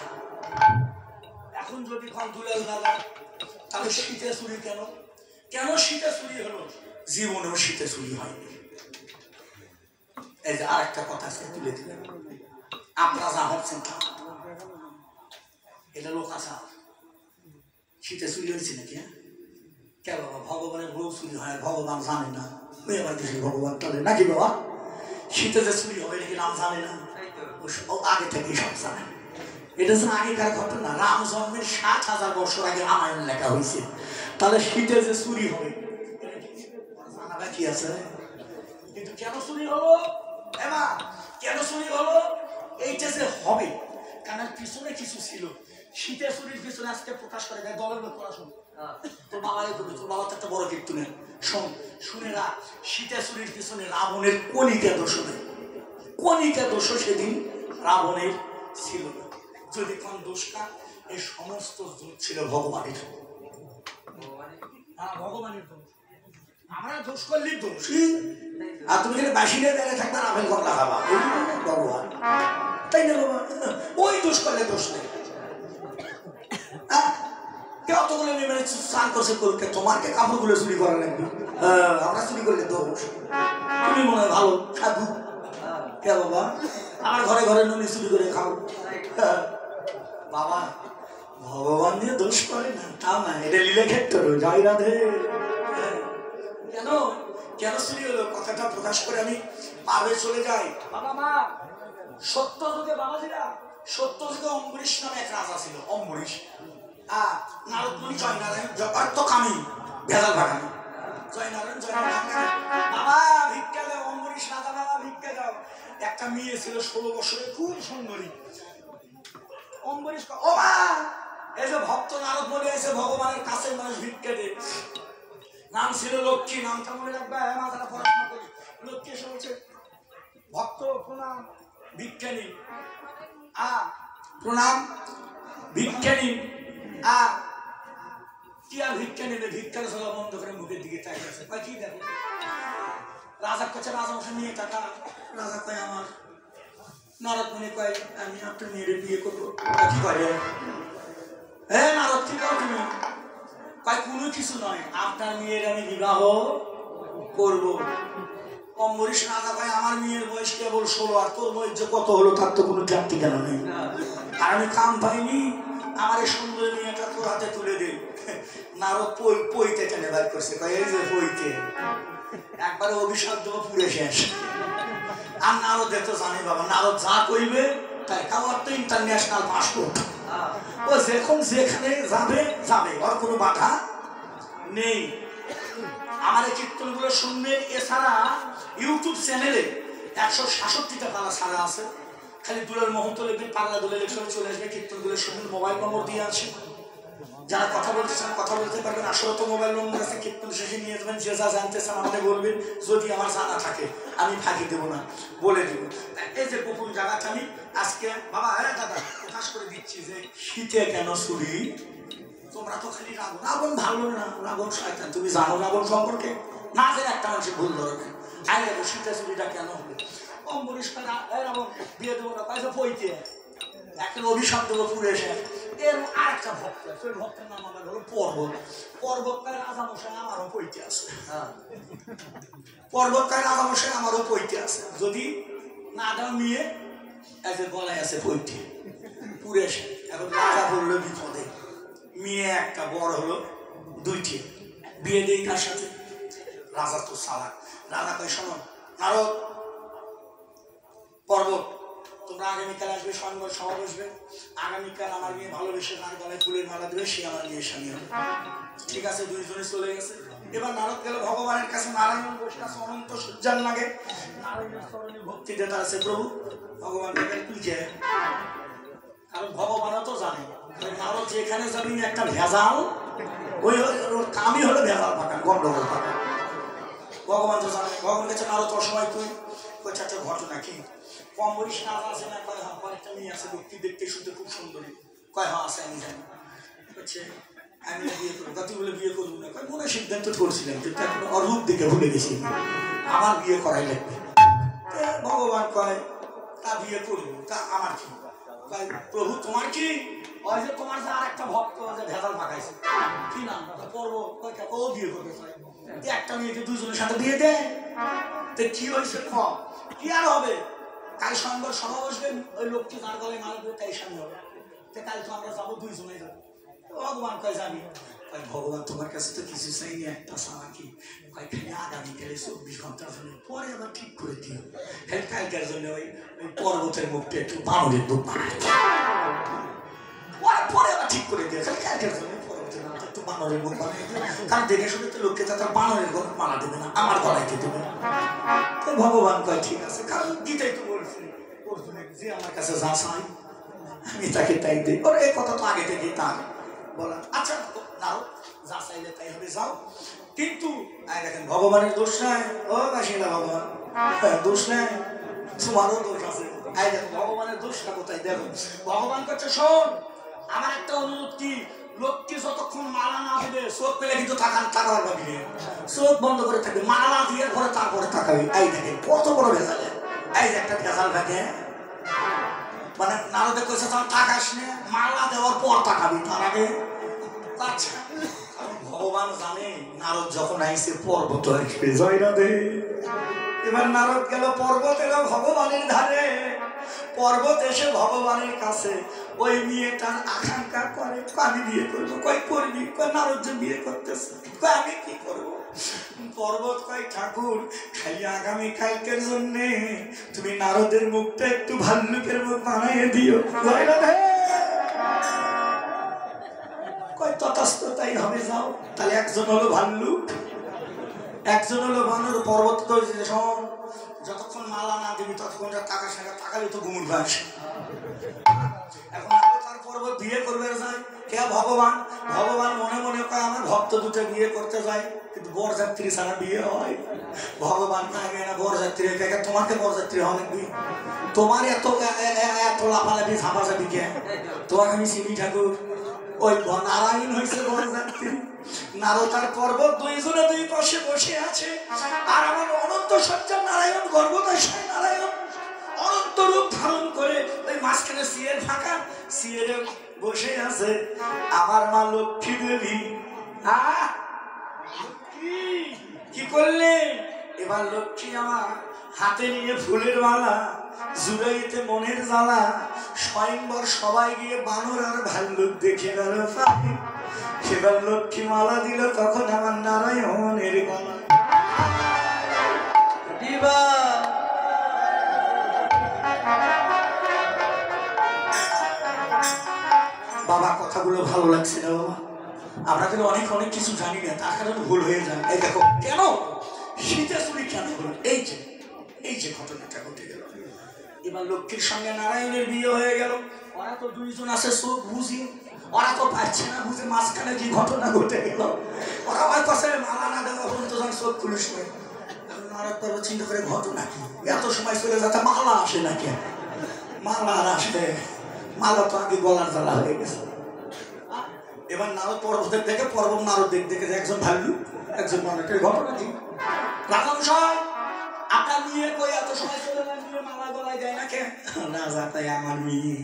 এখন যদি কোন দুলাল দাদা তাহলে শীতে চুরি কেন? কেন শীতে চুরি হলো? জীবনেও শীতে চুরি হয়নি। এই যে আরেকটা কথা আছে তুলে দিলেন, আপনারা যা ভাবছেন তা এটা লোক আসা শীতে চুরি হয়েছে নাকি? কেন বাবা ভগবানের বউ চুরি হয়, ভগবান জানে না? ওই আমার দেশে ভগবান চলে নাকি বাবা? শীতে যে চুরি হবে নাকি নাম জানে না? ও আগে থেকে সব জানে। এটা হচ্ছে আগেকার ঘটনা। রাম জন্মের ৭,০০০ বছর আগে রামায়ণ লেখা হয়েছে। তাহলে শীতে যে চুরি হবে জানাটা কি আছে? কিন্তু কেন চুরি হলো? এমা কেন চুরি হলো? এইটা যে হবে কারণ পিছনে কিছু ছিল। শীতের চুরির পিছনে আজকে প্রকাশ করে দেয় দলের লোক করা। শুন তোর বাবারে করবে, তোর বাবা তো একটা বড় কীর্তি নেই। শোন শুনে রাখ, শীতের চুরির পিছনে রাবণের কণিকা দোষ নেই। কণিকা দোষ সেদিন রাবণের ছিল না। যদি কোন দোষটা এই সমস্ত দোষ ছিল ভগবানের। হ্যাঁ ভগবানের দোষ। আমরা দোষ করলেই দোষ। আর তুমি যদি বাসিনে দাঁড়িয়ে থাকবে আপেল কমলা খাবা ভগবান, তাই না বাবা? ওই দোষ করলে দোষ নেই। অতগুলো মেয়ে স্নান করছে করতে তোমাকে কাপড়গুলো চুরি করা লাগবে? আমরা চুরি করলে দোষ। তুমি মনে হয় ভালো সাধু। কে বাবা আমার ঘরে ঘরে নুনি চুরি করে খাও? বাবা ভগবান দিয়ে দোষ করে না তা না, এটা লীলা ক্ষেত্র। জয় রাধে। কেন কেন চুরি হলো কথাটা প্রকাশ করে আমি পাবে চলে যাই। বাবা মা সত্য যুগে বাবাজিরা, সত্য যুগে অম্বরীশ নামে এক রাজা ছিল। অম্বরীশ নারদমণি জয়নারায়ণ অর্থ কামি ভেজাল ভাটানি জয়নারায়ণ বাবা ভিক্ষা দাও। অম্বরীশ রাজা বাবা ভিক্ষা দাও। একটা মেয়ে ছিল 16 বছরের খুব সুন্দরী। অম্বরীশ ও মা এই যে ভক্ত নারদ বলে এসে ভগবানের কাছে মানুষ ভিক্ষা দেয়। নাম ছিল লক্ষ্মী। নামটা মনে রাখবে মাথাটা পড়াশোনা করি। লক্ষ্মী এসে বলছে ভক্ত প্রণাম ভিক্ষা নিন। প্রণাম ভিক্ষা নিন। কি আর ভিক্ষা নিলে? ভিক্ষার সভা বন্ধ করে মুখের দিকে তাকিয়ে আছে। কি দেখো রাজা কাছে রাজা মশা নিয়ে টাকা। রাজা কয় আমার। নারদমণি কয় আমি আপনার মেয়েরে বিয়ে করবো। কি করে? হ্যাঁ নারদ কি কর তুমি? কয় কোনো কিছু নয়, আপনার মেয়ের আমি বিবাহ করবো। অম্বরীশ রাজা কয় আমার মেয়ের বয়স কেবল 16, আর তোর বয়স যে কত হলো তার তো কোনো জাতি কেন নেই। আর আমি কাম পাইনি, আমার এই সুন্দর মেয়েটা তোর হাতে তুলে দে। নারদ পইতে টেনে বার করছে। কয় এই যে পইতে একবারে অভিশাপ দেবো পুরে শেষ। আর নারদ তো জানি বাবা, নারদ যা কইবে তাই। কাউর তো ইন্টারন্যাশনাল পাসপোর্ট। ও যখন যেখানে যাবে যাবে, ওর কোনো বাধা নেই। আমার এই কীর্তনগুলো শুনবেন। এছাড়া ইউটিউব চ্যানেলে 166টা পালা ছাড়া আছে। খালি দুলের মহন্ত লিখবেন, পাল্লা দুলে লেখা চলে আসবে। কীর্তনগুলো শুনবেন। মোবাইল নম্বর দিয়ে আছে, যারা কথা বলতে চান কথা বলতে পারবেন। আসলে তো মোবাইল নম্বর আছে, কীর্তন শেষে নিয়ে যাবেন। যে যা জানতে চান আমাদের বলবেন, যদি আমার জানা থাকে আমি ফাঁকি দেবো না, বলে দিব। এই যে গোপন জায়গাটা আমি আজকে বাবা দাদা প্রকাশ করে দিচ্ছি যে শীতে কেন চুরি। তোমরা তো খালি রাবণ রাবণ ভালো না, রাবণ শয়তান। তুমি জানো রাবণ সম্পর্কে? না জেনে একটা মানুষের ভুল ধরবে। আরে শীতে চুরিটা কেন হবে? অম্বরীশ রাবণ বিয়ে দেবো না, পয়সা পইতে একটা অভিশাপ দেবো পুরে এসে। এর আরেকটা ভক্ত আছে, ওই ভক্তের নাম আমার হলো পর্বত। পর্বতকায় রাজামশাই আমারও পইতে আছে। পর্বতকায় রাজামশাই আমারও পইতে আছে। যদি না দাও নিয়ে এসে গলায় আছে পইতে পুরে এসে। এখন রাজা বললো বিপদে, মেয়ে একটা বড় হলো 2টি, বিয়ে দেই কার সাথে? রাজা তো সালা। রাজা কয় শোনো নারদ পর্বত, তোমরা আগামীকাল আসবে, স্বয়ংবর সভা বসবে। আগামীকাল আমার মেয়ে ভালোবেসে তার গলায় ফুলের মালা দেবে, সে আমার মেয়ের স্বামী হবে। ঠিক আছে, দুইজনে চলে গেছে। এবার নারদ গেল ভগবানের কাছে। নারায়ণ বসে আছে, অনন্ত সূর্যান লাগে। নারায়ণের স্মরণে ভক্তি দেতা আছে। প্রভু ভগবান তুই কে? কারণ ভগবানও তো জানে নারদ যেখানে যাবি একটা ভেজাল, ওই কামই হলো ভেজাল পাকান, গন্ডগোল পাকান। ভগবান তো জানে। ভগবান কাছে নারদ অসময় তুই বলছে একটা ঘটনা কি? অম্বরীশ রাজা আছে না? কয় হ্যাঁ। কয়েকটা মেয়ে আছে, ব্যক্তি দেখতে শুনতে খুব সুন্দরী। কয় হ্যাঁ আছে, আমি জানি। বলছে আমি বিয়ে করবো। তুই বলে বিয়ে করবো না? কয় মনে সিদ্ধান্ত করছিলাম, কিন্তু এখন অরূপ দিকে ভুলে গেছি, আমার বিয়ে করাই লাগবে। ভগবান কয় তা বিয়ে করবো, তা আমার কি? প্রভু তোমার কি ওই যে তোমার যে আর একটা ভক্ত যে ভেজাল পাকাইছে কি নাম পর্ব ও বিয়ে করবে একটা মেয়েকে দুজনের সাথে বিয়ে দেয় তো কি হয়েছে কি আর হবে কাল সঙ্গে সভা বসবে ওই লোকটি তার গলায় মারা দেবে তাই সামনে হবে কাল তো আমরা যাবো দুইজনে যাবো ভগবান কয় যাবি ভগবান তোমার কাছে তো কিছু চাইনি একটা সারা কি খালি আগামীকালে 24 ঘন্টার জন্য পরে আবার ঠিক করে দিও খালি কালকার জন্য ওই পর্বতের মুখটা একটু বানরের মুখ বানায় পরে আবার ঠিক করে দিও খালি কালকার জন্য পর্বতের মুখটা একটু বানরের মুখ বানিয়ে দিও কারণ দেখে শুনে তো লোককে তার বানরের গলা মালা দেবে না আমার গলাইতে দেবে তো ভগবান কয় ঠিক আছে কারণ গীতাই তো বলছে যে আমার কাছে যা চাই আমি তাকে তাই দিই ওর এই কথা তো আগে থেকে তার বলা আচ্ছা নাও যা চাইলে তাই হবে যাও কিন্তু দেখেন ভগবানের দোষ নাই ও কাশিনা ভগবান দোষ নাই তোমারও দোষ আছে দেখো ভগবানের দোষটা কোথায় দেখো ভগবান করছে শোন আমার একটা অনুরোধ কি লোককে যতক্ষণ মালা না দেবে চোখ পেলে কিন্তু তাকাবার ভাবি চোখ বন্ধ করে থাকবে মালা দিয়ে ঘরে তারপরে তাকাবি দেখে কত বড় ভেজালে যে একটা ভেজাল থাকে মানে নারদে কইছে তোর তাকাস নে মালা দেওয়ার পর তাকাবি তার আগে আচ্ছা ভগবান জানে নারদ যখন আইসে পর্বত আসবে জয়রাধে এবার নারদ গেল পর্বত এলো ভগবানের ধারে পর্বত এসে ভগবানের কাছে ওই মেয়েটার আকাঙ্ক্ষা করে আমি বিয়ে করবো কই করবি কই নারদ যে বিয়ে করতেছে কই আমি কি করবো পর্বত কই ঠাকুর খালি আগামী কালকের জন্য তুমি নারদের মুখটা একটু ভাল্লুকের মুখ বানাইয়ে দিও কই তথাস্থ তাই হবে যাও তাহলে একজন হলো ভাল্লুক একজন হলো বানর পর্বত কইছে শোন যতক্ষণ মালা না দিবি ততক্ষণ টাকা সাকা টাকালে তো ঘুমুর ভাস এখন তার পর্বত বিয়ে করবে যায় কে ভগবান ভগবান মনে মনে কয় আমার ভক্ত দুটো বিয়ে করতে যায় কিন্তু বরযাত্রী ছাড়া বিয়ে হয় ভগবান আগে না বরযাত্রী তোমাকে বরযাত্রী অনেক বিয়ে তোমার এত এত লাফালাফি ঝাপাঝাপি কে তোমাকে আমি চিনি ঠাকুর ওই নারায়ণ হয়েছে বরযাত্রী নারদার পর্বত দুইজনে দুই পাশে বসে আছে আর আমার অনন্ত সজ্জার নারায়ণ গর্ভদশায় নারায়ণ অনন্ত রূপ ধারণ করে ওই মাঝখানে সিয়ের ফাঁকা সিয়েরে বসে আছে আমার মা লক্ষ্মী দেবী কি করলে এবার লক্ষ্মী আমার হাতে নিয়ে ফুলের মালা জুড়াইতে মনের জ্বালা স্বয়ংবর সবাই গিয়ে বানর আর ভাল্লুক দেখে গেল সেবার লক্ষ্মী মালা দিল তখন আমার নারায়ণের গলা বাবা কথাগুলো ভালো লাগছে না বাবা আমরা কিন্তু অনেক অনেক কিছু জানি না তার কারণে ভুল হয়ে যায় এই দেখো কেন সীতা চুরি কেন হলো এই যে ঘটনাটা ঘটে গেল এবার লক্ষ্মীর সঙ্গে নারায়ণের বিয়ে হয়ে গেল ওরা তো দুইজন আছে চোখ বুঝি ওরা তো পাচ্ছে না বুঝে মাঝখানে যে ঘটনা ঘটে গেল ওরা আমার কাছে মালা না দেওয়া পর্যন্ত চোখ খুলিস নারদ পর্ব চিন্তা করে ঘটনা কি এত সময় চলে যাতে মালা আসে না কেন মালা আর আসে মালা তো আগে গলার জ্বালা হয়ে গেছে এবার নারদ পর্বতের দেখে পর্বত নারদ দেখে একজন ভাল্লু একজন মানুষের ঘটনা কি রাজমশাই আপনার মেয়ে কই এত সময় চলে না মেয়ে মালা গলায় যায় না কেন না যাতাই আমার মেয়ে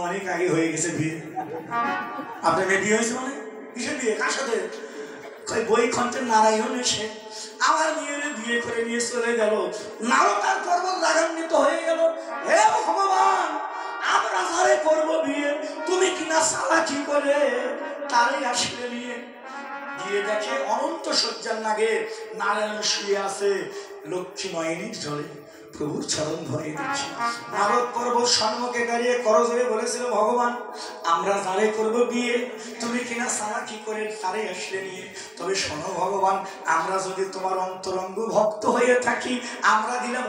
অনেক আগে হয়ে গেছে বিয়ে আপনার মেয়ে বিয়ে হয়েছে মানে কিসের বিয়ে কার সাথে বৈকুণ্ঠের নারায়ণ এসে আমার মেয়ের বিয়ে করে নিয়ে চলে গেল নারদ তার পর্বত রাগান্বিত হয়ে গেল হে ভগবান আমরা যারে করবো বিয়ে তুমি কিনা চালাকি করে তারই আসলে নিয়ে গিয়ে দেখে অনন্ত সজ্জার নাগে নারায়ণ শুয়ে আছে লক্ষ্মী নয়নীর জলে প্রভুর চরণ ধরে দিচ্ছি নারদ পর্বত সম্মুখে দাঁড়িয়ে করজোরে বলেছিল ভগবান আমরা যারে করবো বিয়ে তুমি কিনা চালাকি করে তারে আসলে নিয়ে তবে শোনো ভগবান আমরা যদি তোমার অন্তরঙ্গ ভক্ত হয়ে থাকি আমরা দিলাম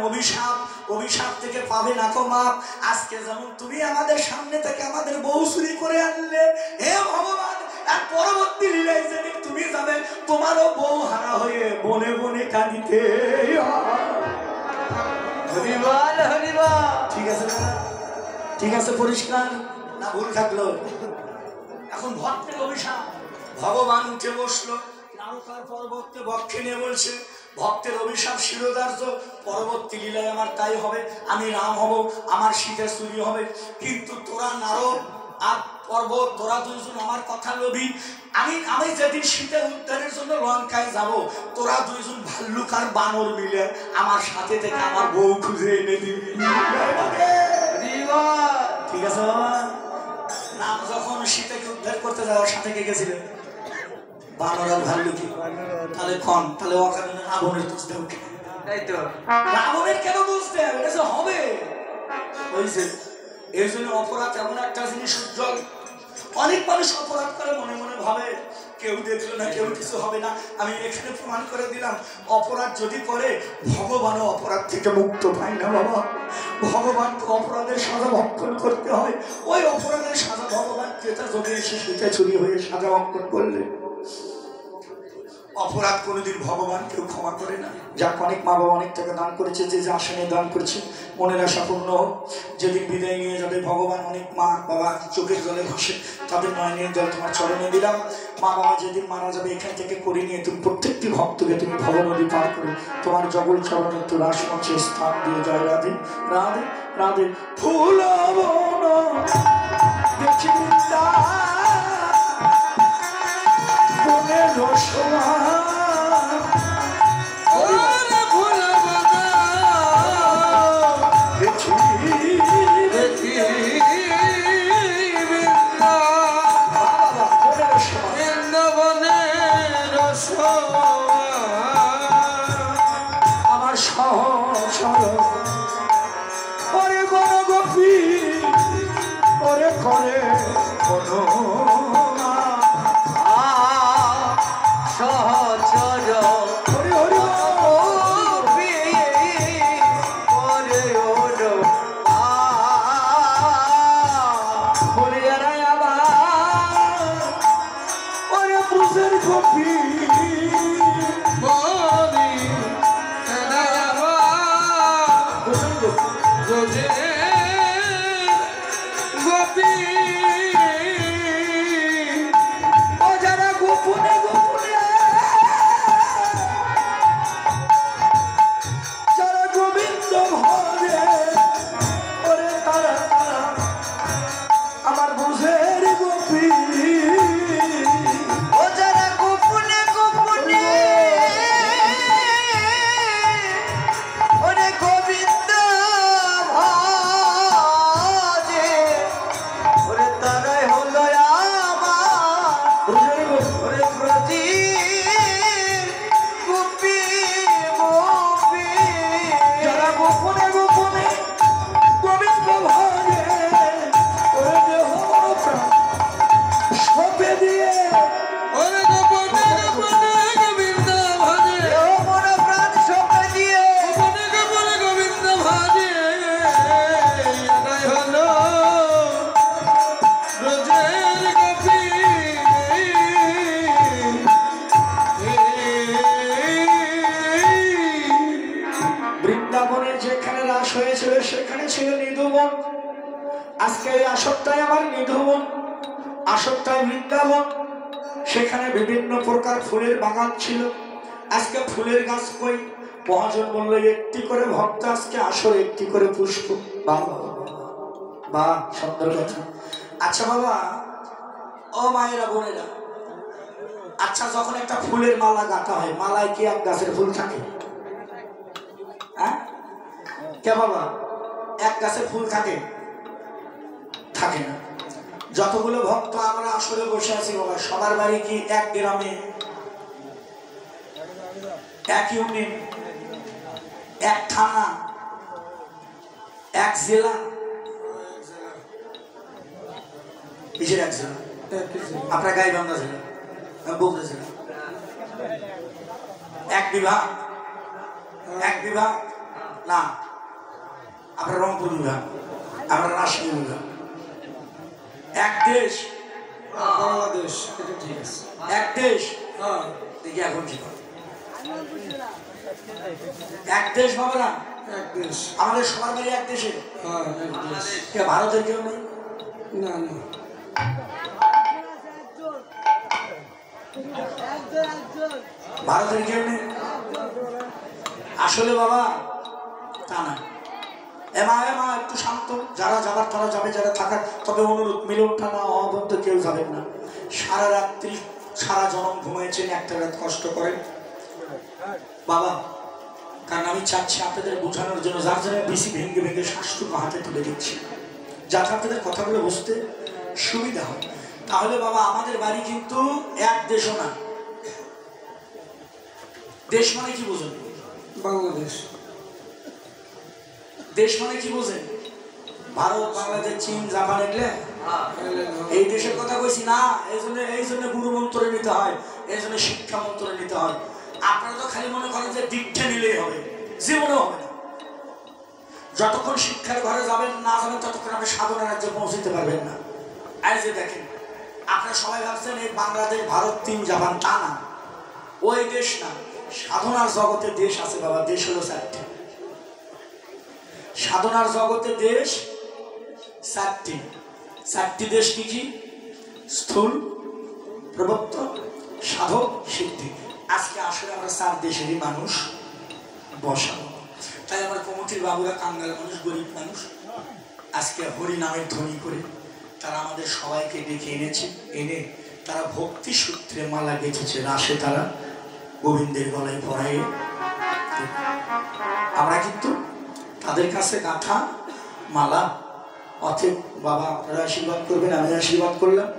অভিশাপ থেকে পাবে না তো মাপ আজকে যেমন তুমি আমাদের সামনে থেকে আমাদের বউ চুরি করে আনলে হে ভগবান আর পরবর্তী লীলায় যেদিন তুমি যাবে তোমারও বউ হারা হয়ে বনে বনে কাঁদিতে ঠিক আছে পরিষ্কার না ভুল থাকলো এখন ভক্তের অভিশাপ ভগবান উঠে বসলো নারদার পর্বতকে বক্ষে নিয়ে বলছে ভক্তের অভিশাপ শিরোধার্য, পরবর্তী লীলায় আমার তাই হবে, আমি রাম হব, আমার শীতের চুরি হবে। কিন্তু তোরা নারদ আর পর্বত, তোরা দুইজন আমার কথা লোভী। আমি যেদিন শীতের উদ্যানের জন্য লঙ্কায় যাব, তোরা দুইজন ভাল্লুক আর বানর মিলে আমার সাথে থেকে আমার বউ খুঁজে এনে দিবি। ঠিক আছে বাবা? রাম যখন সীতাকে উদ্ধার করতে যাওয়ার সাথে কে গেছিলেন? বানর আর ভাল্লুকি। তাহলে অকারণে রাবণের দোষ দেব কেন? তাই তো রাবণের কেন দোষ দেব? এটা যে হবে হয়েছে। এই জন্য অপরাধ এমন একটা জিনিস উজ্জ্বল। অনেক মানুষ অপরাধ করে, মনে মনে ভাবে কেউ দেখলো না, কেউ কিছু হবে না। আমি এখানে প্রমাণ করে দিলাম, অপরাধ যদি করে ভগবানও অপরাধ থেকে মুক্ত পায় না বাবা। ভগবানকে অপরাধের সাজা ভক্ষণ করতে হয়। ওই অপরাধের সাজা ভগবান ক্রেতা যোগে এসে সেটা চুরি হয়ে সাজা ভক্ষণ করলে অপরাধ কোনোদিন ভগবান কেউ ক্ষমা করে না। যাক, অনেক মা বাবা অনেক টাকা দান করেছে, যে যে আসনে দান করেছে মনের আশা পূর্ণ হোক। যেদিন বিদায় নিয়ে যাবে ভগবান, অনেক মা বাবা চোখের জলে ভাসে, তাদের নয়নের জল তোমার চরণে দিলাম। মা বাবা যেদিন মারা যাবে এখান থেকে করে নিয়ে তুমি প্রত্যেকটি ভক্তকে তুমি ভবনদী পার করে তোমার জগল চরণে তো রাসমঞ্চে স্থান দিয়ে যায়। রাধে রাধে রাধে। ফুল দেখি রসমা আমার সহসর ওরে গণ গোপী ওরে করে কোনো সহচর হরি হরি বলিয়ারাই আবার ওরে বুঝের গোপী বলি রোজে গোপী ও যারা গোপনে গোপনে যারা গোবিন্দ ভরে ওরে তারা তারা আমার বুঝের গোপী। ও যারা গোপনে গোপনে ওরে গোবিন্দ ভজে ওরে তারাই হলো আমার বুঝের গোপী ওরে প্রতি গোপী গোপী যারা গোপনে গোপনে গোবিন্দ ভরে ওরে দেহ প্রাণ সপে দিয়ে ওরে গোপনে গোপনে গোবিন্দ ভজে দেহ মন প্রাণ সপে দিয়ে গোপনে গোপনে গোবিন্দ ভজে এটাই হলো রোজের গোপী। বৃন্দাবনে যেখানে রাস হয়েছিল সেখানে ছিল নিধুবন। আজকে এই আসরটাই আমার নিধুবন, আসরটাই বৃন্দাবন। সেখানে বিভিন্ন প্রকার ফুলের বাগান ছিল। আজকে ফুলের গাছ কই? মহাজন বলল একটি করে ভক্ত আজকে আসর, একটি করে পুষ্প। বাহ বাহ, সুন্দর কথা। আচ্ছা বাবা, ও মায়েরা বোনেরা, আচ্ছা যখন একটা ফুলের মালা গাঁথা হয়, মালায় কি এক গাছের ফুল থাকে? হ্যাঁ কে বাবা, এক গাছে ফুল থাকে? থাকে না। যতগুলো ভক্ত আমরা আসলে বসে আছি বাবা, সবার বাড়ি কি এক গ্রামে, এক ইউনিয়ন, এক থানা, এক জেলা? কিসের এক জেলা? আপনার গাইবান্ধা জেলা, বলতে জেলা। এক বিভাগ, এক বিভাগ না, আপনার রংপুর বিভাগ, আমরা রাজশাহী বিভাগ। এক দেশ, বাংলাদেশ, এটা ঠিক আছে। এক দেশ। হ্যাঁ, দেখি এখন কি করে। এক দেশ বাবা না, এক দেশ। আমাদের সবার বাড়ি এক দেশে। হ্যাঁ, এক দেশ। কে ভারতের কেউ নেই? না না, ভারতের কেউ নেই? আসলে বাবা তা না। এমা এমা একটু শান্ত, যারা যাবার তারা যাবে, যারা থাকার। তবে অনুরোধ, মিলনটা না হওয়া পর্যন্ত কেউ যাবেন না। সারা রাত্রি সারা জনম ঘুমিয়েছেন, একটা রাত কষ্ট করেন বাবা। কারণ আমি চাচ্ছি আপনাদের বোঝানোর জন্য, যার জন্য বেশি ভেঙে ভেঙে শ্বাসটুকু হাতে তুলে দিচ্ছি, যাতে আপনাদের কথাগুলো বুঝতে সুবিধা হয়। তাহলে বাবা আমাদের বাড়ি কিন্তু এক দেশও না। দেশ মানে কি বোঝেন? বাংলাদেশ। দেশ মানে কি বোঝেন? ভারত, বাংলাদেশ, চীন, জাপান, এগুলো এই দেশের কথা কইছি না। এই জন্য গুরু মন্ত্রে নিতে হয়, এই জন্য শিক্ষা মন্ত্রে নিতে হয়। আপনারা তো খালি মনে করেন যে দীক্ষা নিলেই হবে, জীবনেও হবে না। যতক্ষণ শিক্ষার ঘরে যাবেন না যাবেন, ততক্ষণ আপনি সাধনা রাজ্যে পৌঁছতে পারবেন না। আর যে দেখেন, আপনারা সবাই ভাবছেন এই বাংলাদেশ, ভারত, চীন, জাপান, তা না। ওই দেশ না, সাধনার জগতে দেশ আছে বাবা। দেশ হলো চারটি। সাধনার জগতে দেশ চারটি। চারটি দেশ কি কি? স্থূল, প্রবর্তক, সাধক, সিদ্ধি। আজকে আসলে আমরা চার দেশেরই মানুষ বসাবো। তাই আমার কমিটির বাবুরা কাঙ্গাল মানুষ, গরিব মানুষ, আজকে হরি নামের ধ্বনি করে তারা আমাদের সবাইকে ডেকে এনেছে। এনে তারা ভক্তি সূত্রে মালা গেঁথেছে, রাসে তারা গোবিন্দের গলায় পড়ায়। আমরা কিন্তু তাদের কাছে গাঁথা মালা। অতএব বাবা আপনারা আশীর্বাদ করবেন, আমি আশীর্বাদ করলাম।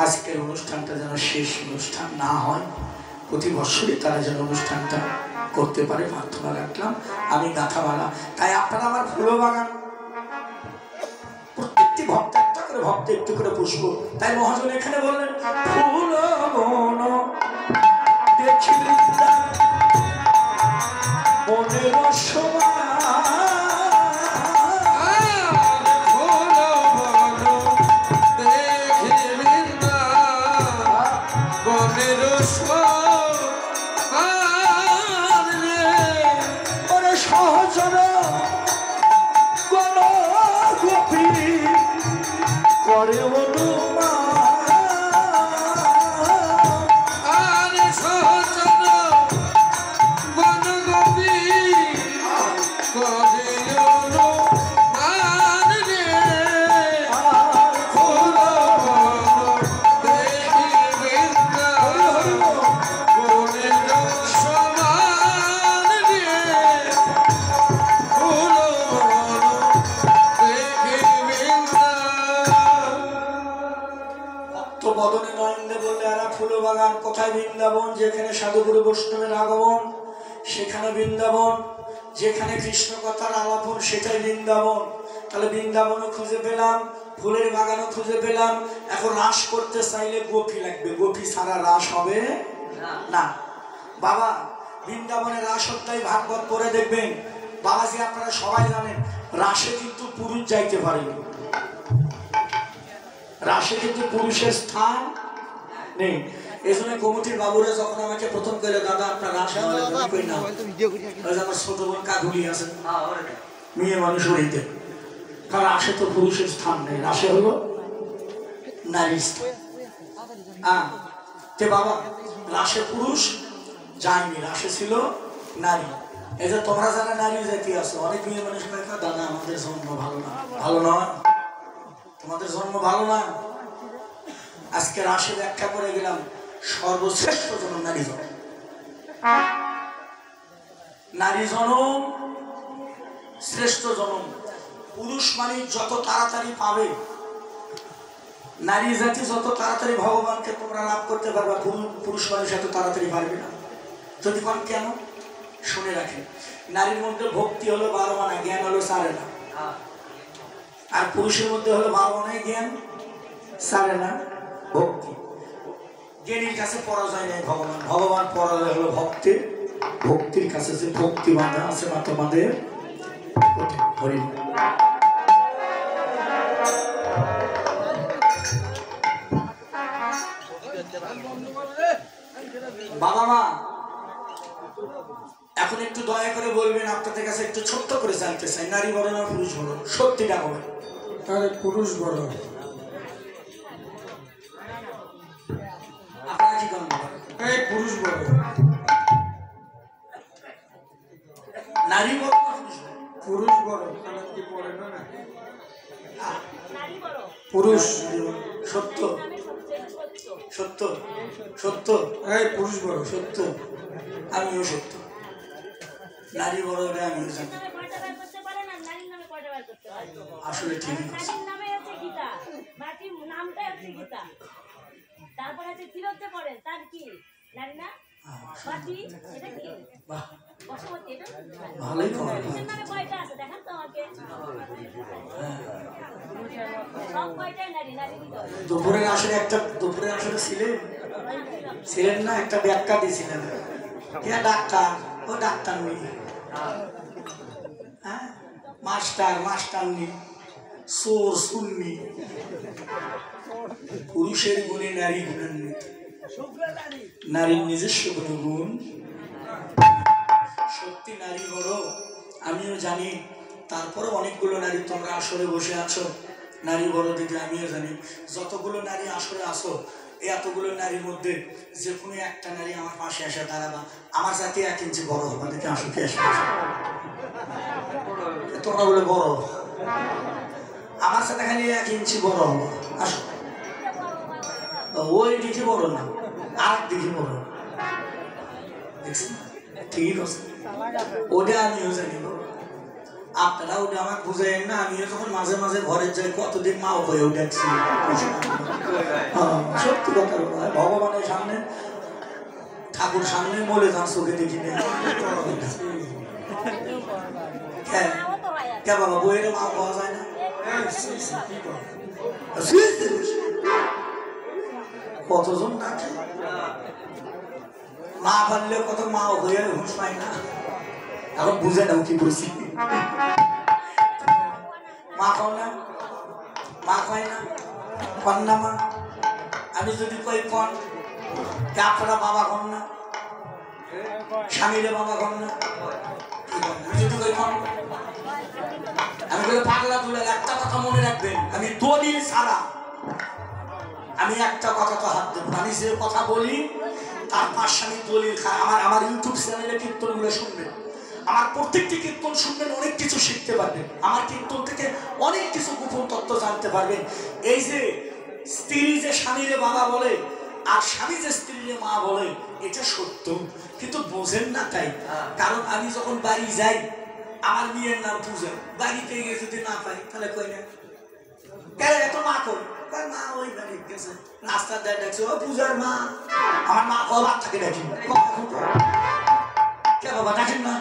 আজকের অনুষ্ঠানটা যেন শেষ অনুষ্ঠান না হয়, প্রতি বছরই তারা যেন অনুষ্ঠানটা করতে পারে, প্রার্থনা রাখলাম। আমি গাঁথা মালা। তাই আপনারা আমার ফুল বাগান, প্রত্যেকটি ভক্ত একটা করে, ভক্ত একটু করে পুষ্প। তাই মহাজন এখানে বললেন, ফুল বন দেখিলি মনের সময় করে বদনে নয়ন্দে বললে এরা ফুল বাগান। কোথায়? বৃন্দাবন। যেখানে সাধুগুরু বৈষ্ণবের আগমন সেখানে বৃন্দাবন, যেখানে কৃষ্ণ কথার আলাপন সেটাই বৃন্দাবন। তাহলে বৃন্দাবনও খুঁজে পেলাম, ফুলের বাগানও খুঁজে পেলাম। এখন রাস করতে চাইলে গোপী লাগবে, গোপী ছাড়া রাস হবে না বাবা। বৃন্দাবনে রাস অধ্যায় ভাগবত পড়ে দেখবেন বাবাজি। আপনারা সবাই জানেন রাসে কিন্তু পুরুষ যাইতে পারেনি। রাসে কিন্তু পুরুষের স্থান নেই। এই জন্য কমিটির বাবুরা যখন আমাকে প্রথম করে, দাদা আপনার রাস না, আমার ছোট বোন কাকুলি আছে, মেয়ে মানুষ হইতে, কারণ রাসে তো পুরুষের স্থান নেই, রাসে হলো নারী স্থান। বাবা রাসে পুরুষ যায়নি, রাসে ছিল নারী। এই যে তোমরা যারা নারী জাতি আছো, অনেক মেয়ে মানুষ দাদা আমাদের জন্ম ভালো না। ভালো নয়, তোমাদের জন্ম ভালো না। আজকে রাশি ব্যাখ্যা করে গেলাম, সর্বশ্রেষ্ঠ জন্ম নারী জন্ম। নারী জনম শ্রেষ্ঠ জনম। পুরুষ মানে যত তাড়াতাড়ি পাবে, নারী জাতি যত তাড়াতাড়ি ভগবানকে তোমরা লাভ করতে পারবা, পুরুষ মানুষ এত তাড়াতাড়ি পারবে না। যদি কোন কেন শুনে রাখেন, নারীর মধ্যে ভক্তি হলো 12 আনা, জ্ঞান হলো 4 আনা। আর পুরুষের মধ্যে হলো 12 আনায় জ্ঞান, 4 আনা ভক্তি। জ্ঞানীর কাছে পরাজয় নেই ভগবান, ভগবান পরাজয় হলো ভক্তের। ভক্তির কাছে যে ভক্তি বাঁধা আছে মাত্র বাঁধে হরি। বাবা মা এখন একটু দয়া করে বলবেন, আপনাদের কাছে একটু ছোট্ট করে জানতে চাই, নারী বড় না পুরুষ বড়? সত্যিটা বলেন। আরে পুরুষ বড়। আপনারা কি করেন? এই পুরুষ বড়। নারী বড় না পুরুষ বড়? পুরুষ বড় কারণ কি পড়ে না নাকি? পুরুষ সত্য সত্য সত্য, এই পুরুষ বড়। সত্য, আমিও সত্য। নারী বড় হলে আমিও জানি। আসলে ঠিক আছে। তারপরে আছে তিলকটা পড়ে তার কি নারী না বাটি এটা কি বাহ, বসুমতী এটা ভালোই খবর। এর নামে কয়টা আছে দেখেন তো আমাকে সব কয়টাই নারী নারী হৃদয় দুপুরের আসরে ছিলেন না, একটা ব্যাখ্যা দিয়েছিলেন। কে ডাক্তার? ও ডাক্তার নেই, হ্যাঁ মাস্টার নেই, চোর সুন্নি। পুরুষের গুণে নারী গুণান্বিত, নারীর নিজস্ব কোনো গুণ। সত্যি নারী বড়, আমিও জানি। তারপরে অনেকগুলো নারী, তোমরা আসরে বসে আছো, নারী বড় দিকে আমিও জানি। যতগুলো নারী আসরে আসো, এই এতগুলো নারীর মধ্যে যে কোনো একটা নারী আমার পাশে আসে দাঁড়াবা, আমার জাতি 1 ইঞ্চি বড় হবা, দেখে আসো কি আসে। তোমরা বলে বড়, আমার সাথে খালি 1 ইঞ্চি বড় হবো, আসো। ওই দিকে বড় না, আর দিকে বড়, দেখছি ঠিক আছে। ওটা আমিও জানি, আপনারা ওটা আমাকে বুঝাইন না। আমিও যখন মাঝে মাঝে ঘরে যাই, কতদিন মাও হয়ে উঠেছি। সত্যি কথা, ভগবানের সামনে, ঠাকুর সামনে বলে তার চোখে দেখি না। কে বাবা, বইয়ের মা পাওয়া যায় না? কতজন ডাকে, মা পারলে কত মা হয়ে হুঁশ পায় না। এখন বুঝে নাও কি বলছি। মা খাও না, মা খায় না, কন না মা। আমি যদি কই কন, আপনারা বাবা কন না, স্বামীরে বাবা কন না, আমি যদি কই কন, আমি বলে পাগলা তুলে। একটা কথা মনে রাখবেন, আমি দলিল ছাড়া আমি একটা কথা তো হাত দেব। আমি যে কথা বলি তার পাশে আমি দলিল খাই। আমার ইউটিউব চ্যানেলে কীর্তনগুলো শুনবেন, আমার প্রত্যেকটি কীর্তন শুনবেন, অনেক কিছু শিখতে পারবেন। আমার কীর্তন থেকে অনেক কিছু গোপন তত্ত্ব জানতে পারবেন। এই যে স্ত্রী যে স্বামীরে বাবা বলে, আর স্বামী যে স্ত্রীরে মা বলে, এটা সত্য, কিন্তু বোঝেন না তাই। কারণ আমি যখন বাড়ি যাই, আমার মেয়ের নাম পূজা, বাড়িতে গিয়ে যদি না পাই তাহলে কই না কেন এত মা কই, মা ওই বাড়ি গেছে, রাস্তার ধারে দেখছে ও পূজার মা। আমার মা কবার থাকে দেখি, কে বাবা ডাকেন না,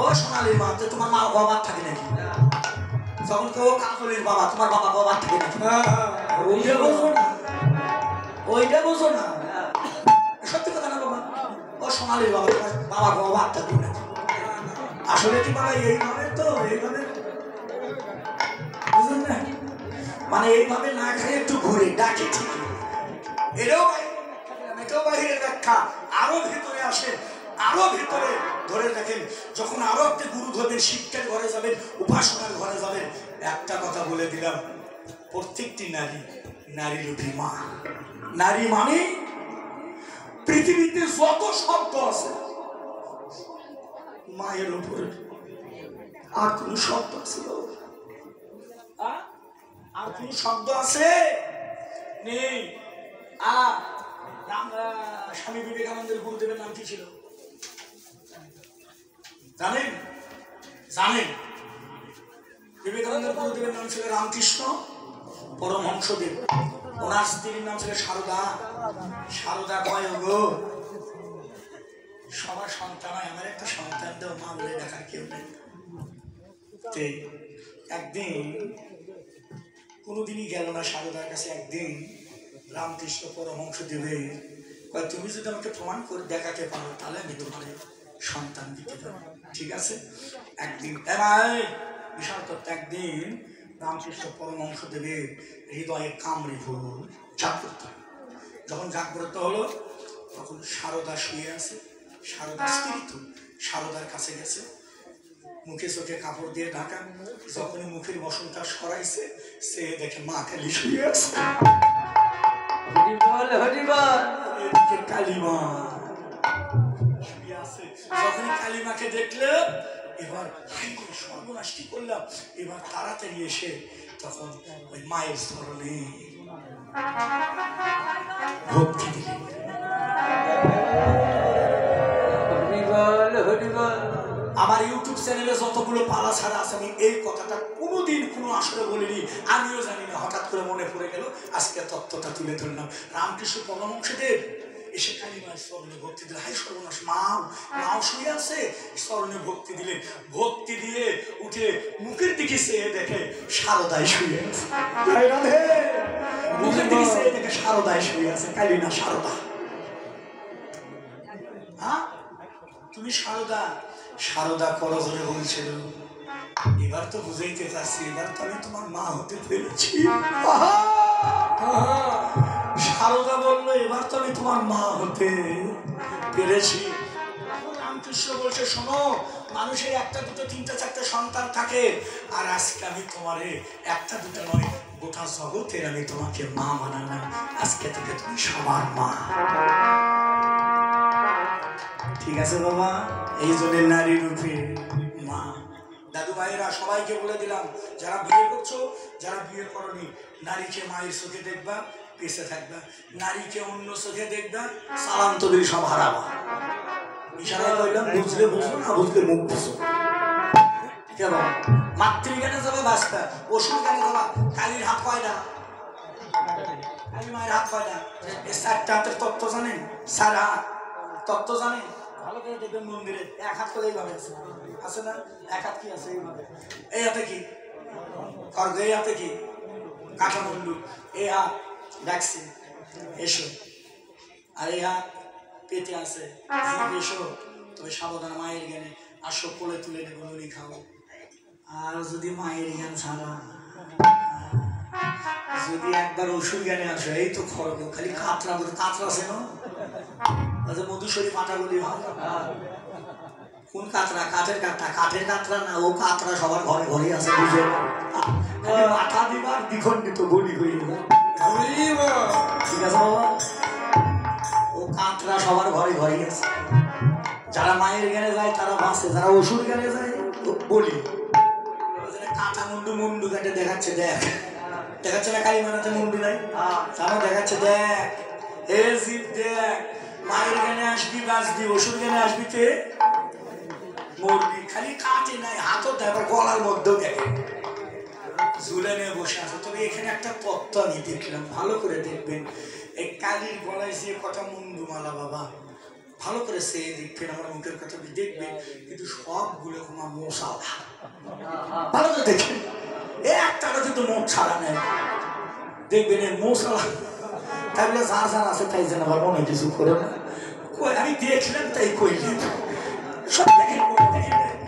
ও সোনালির মা, তোমার মা কবার থাকে নাকি? যখন কেউ কাজলের বাবা, তোমার বাবা কবার থাকে নাকি? ওইটা বোঝো না, ওইটা বোঝো না। সত্যি কথা না বাবা, ও সোনালির বাবা, তোমার বাবা কবার থাকে নাকি? আসলে কি বাবা এইভাবে, তো এইভাবে বুঝলেন না, মানে এইভাবে না খাই একটু ঘুরে ডাকে ঠিকই। এটাও বাইরে ব্যাখ্যা, আরো ভেতরে আসে, আরো ভেতরে ধরে দেখেন। যখন আরো আপনি গুরু ধরবেন, শিক্ষার ঘরে যাবেন, উপাসনার ঘরে যাবেন, একটা কথা বলে দিলাম, প্রত্যেকটি নারী নারীরূপী মা। নারী মানে পৃথিবীতে যত শব্দ আছে মায়ের উপরে আর কোন শব্দ আছে? আর কোন শব্দ আছে? নেই। স্বামী বিবেকানন্দের গুরুদেবের নাম কি ছিল জানেন? জানেন? বিবেকানন্দের গুরুদেবের নাম ছিল রামকৃষ্ণ পরমহংসদেব। ওনার স্ত্রীর নাম ছিল সারদা। সারদা কয় গো, সবার সন্তান হয়, আমার একটা সন্তান দেও, মা বলে দেখার কেউ নেই। একদিন কোনোদিনই গেল না সারদার কাছে। একদিন রামকৃষ্ণ পরমহংসদেবের কয়, তুমি যদি আমাকে প্রমাণ করে দেখাতে পারো তাহলে আমি তোমার সন্তান দিতে পারো। ঠিক আছে? একদিন বিশাল তত্ত্ব। একদিন রামকৃষ্ণ পরমহংসদেবের হৃদয়ে কামড়ে ভুল জাগ্রত। যখন জাগ্রত হলো, তখন সারদা শুয়ে আছে। সারদা স্ত্রী তো, সারদার কাছে গেছে, মুখে চোখে কাপড় দিয়ে ঢাকা। যখনই মুখের বসনটা সরাইছে, সে দেখে মা খালি শুয়ে আছে। কালিমা শুয়ে আছে। যখনই কালিমাকে দেখলে এবার সর্বনাশ কি করলাম, এবার তাড়াতাড়ি এসে তখন ওই মায়ের স্মরণে ভক্তি দিলে। আমার ইউটিউব চ্যানেলে যতগুলো পালা ছাড়া আছে আমি এই কথাটা কোনোদিন কোনো আসরে বলিনি, আমিও জানি না, হঠাৎ করে মনে পড়ে গেল, আজকে তত্ত্বটা তুলে ধরলাম। রামকৃষ্ণ পরমহংসদেব এসে কালীমার স্মরণে ভক্তি দিলে, হাই সর্বনাশ, মাও শুয়ে আছে, স্মরণে ভক্তি দিলেন। ভক্তি দিয়ে উঠে মুখের দিকে চেয়ে দেখে শারদায় শুয়ে আছে। মুখের দিকে চেয়ে দেখে শারদায় শুয়ে আছে, কালী না শারদা। হ্যাঁ তুমি শারদা, শারদা করজোরে বলছিল, এবার তো বুঝাইতে চাচ্ছি, এবার তো আমি তোমার মা হতে পেরেছি। শারদা বললো, এবার তো আমি তোমার মা হতে পেরেছি। রামকৃষ্ণ বলছে, শোনো, মানুষের একটা দুটো তিনটা চারটা সন্তান থাকে, আর আজকে আমি তোমারে একটা দুটো নয়, গোটা জগতের আমি তোমাকে মা বানালাম, আজকে থেকে তুমি সবার মা। ঠিক আছে বাবা, এই জন্য নারী রূপে মা। দাদু ভাইয়েরা সবাইকে বলে দিলাম, যারা বিয়ে করছো, যারা বিয়ে করনি, নারীকে মায়ের চোখে দেখবা, পেছে থাকবা, নারীকে অন্য চোখে দেখবা, সালাম তো দিলে সব হারাবা। ইশারা করলাম, বুঝলে বুঝো, না বুঝলে মুখ বুঝো। কেন মাতৃজ্ঞানে যাবা বাঁচবা, ওষুধ জ্ঞানে যাবা, কালীর হাত কয়টা, কালী মায়ের হাত কয়টা, এই চারটা হাতের তত্ত্ব জানেন? চার হাত তত্ত্ব জানেন? ভালো করে দেখবেন মন্দিরে, এক হাত করে এইভাবে আছে, আছে না? এক হাত কি আছে এইভাবে, এই হাতে কি খড়গ, এই হাতে কি কাঠামুন্ডু, এই হাত ডাকছে এসো, আর এই হাত পেতে আছে এসো, তবে সাবধান মায়ের জ্ঞানে আসো, কোলে তুলে নেবো, নুনি খাও। আর যদি মায়ের জ্ঞান ছাড়া, যদি একবার ওষুধ জ্ঞানে আসো, এই তো খড়গ, খালি কাতরা বলে, কাতরা আছে না, মধুসরী পাটা বলি হয়। কোন কাতরা? কাঠের কাতরা, কাঠের কাতরা না, ও কাতরা সবার ঘরে ঘরে আছে, বুঝে মাথা দিবার দ্বিখণ্ডিত বলি হয়ে, ঠিক আছে বাবা, ও কাতরা সবার ঘরে ঘরেই আছে। যারা মায়ের জ্ঞানে যায় তারা বাঁচে, যারা ওষুধ জ্ঞানে যায় বলি। কাঁটা মুন্ডু, মুন্ডু কাটে দেখাচ্ছে, দেখ দেখাচ্ছে না, কালী মানাতে মুন্ডু নাই, তারা দেখাচ্ছে, দেখ এ জীব দেখ, মায়ের জ্ঞানে আসবি বাঁচবি, ওষুধ জ্ঞানে আসবি তে মরবি। খালি কাটে নাই, হাতও দেয়, গলার মধ্যেও দেখে ঝুলে নিয়ে বসে আছে। তবে এখানে একটা তত্ত্ব আমি দেখলাম, ভালো করে দেখবেন, এই কালীর গলায় যে কটা মুন্ডু মালা বাবা, ভালো করে সে দেখবেন, আমার মুখের কথা দেখবেন, কিন্তু সবগুলো আমার মশালা, ভালো করে দেখবেন, একটাটা কিন্তু মোট ছাড়া নেই, দেখবেন এই মশালা, তাই বলে যা যা আছে তাই যেন আবার মনে কিছু করে না, আমি দেখলাম তাই কইলাম, সব দেখেন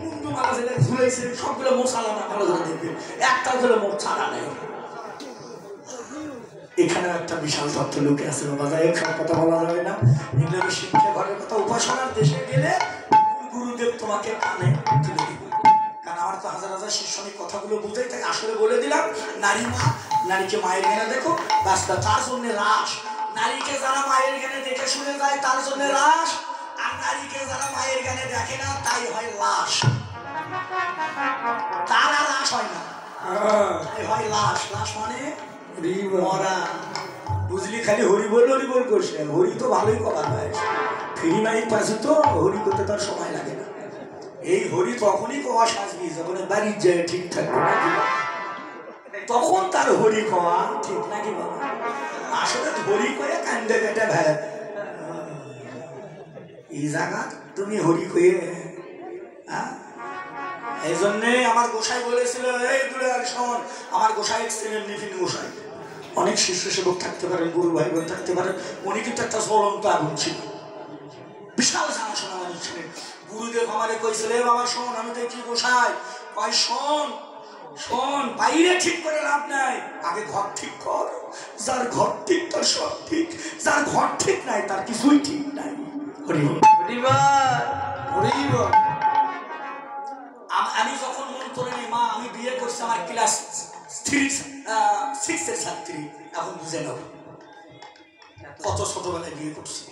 মুন্ডু মালা যেটা ঝুলেছে সবগুলো মশালা না, ভালো করে দেখবেন, একটা করে মোট ছাড়া নেই। এখানেও একটা বিশাল তত্ত্ব লুকে আছে বাবা, যাই হোক সব কথা বলা যাবে না, এগুলো শিক্ষা ঘরের কথা। উপাসনার দেশে গেলে গুরুদেব তোমাকে কানে তুলে দিবে, কারণ আমার তো হাজার হাজার শিষ্য আমি কথাগুলো বুঝাই, তাই আসলে বলে দিলাম, নারী মা, নারীকে মায়ের জ্ঞানে দেখো, রাস্তা তার জন্য রাস, নারীকে যারা মায়ের জ্ঞানে দেখে শুনে যায় তার জন্য রাস, আর নারীকে যারা মায়ের জ্ঞানে দেখে না তাই হয় লাশ, তার আর রাস হয় না, তাই হয় লাশ। লাশ মানে মরা, বুঝলি, খালি হরি বল করছে, হরি তো ভালোই করা যায়, ফ্রি মাইক পাশে তো হরি করতে তার সময় লাগে না। এই হরি তখনই কওয়া সাজবি যখন বাড়ির যায় ঠিক থাকবে নাকি, তখন তার হরি কওয়া ঠিক নাকি বাবা, আসলে হরি কয়ে কান্দে কেটে ভাই, এই জায়গা তুমি হরি কয়ে, এই জন্যে আমার গোসাই বলেছিল, এই দূরে আর শোন, আমার গোসাই ছিলেন নিফিন গোসাই, অনেক শিষ্য সেবক থাকতে পারেন, গুরু ভাই বোন থাকতে পারেন, উনি কিন্তু একটা জ্বলন্ত আগুন ছিল, বিশাল জানাশোনা মানুষ ছিলেন। গুরুদেব আমারে কইছিল, বাবা শোন, আমি দেখি গোসাই, কয় শোন শোন, বাইরে ঠিক করে লাভ নাই, আগে ঘর ঠিক কর, যার ঘর ঠিক তার সব ঠিক, যার ঘর ঠিক নাই তার কিছুই ঠিক নাই। আমি যখন মন করে নি, মা আমি বিয়ে করছি, আমার ক্লাস 6 এর ছাত্রী, এখন বুঝে নাও কত ছোটবেলায় বিয়ে করছি।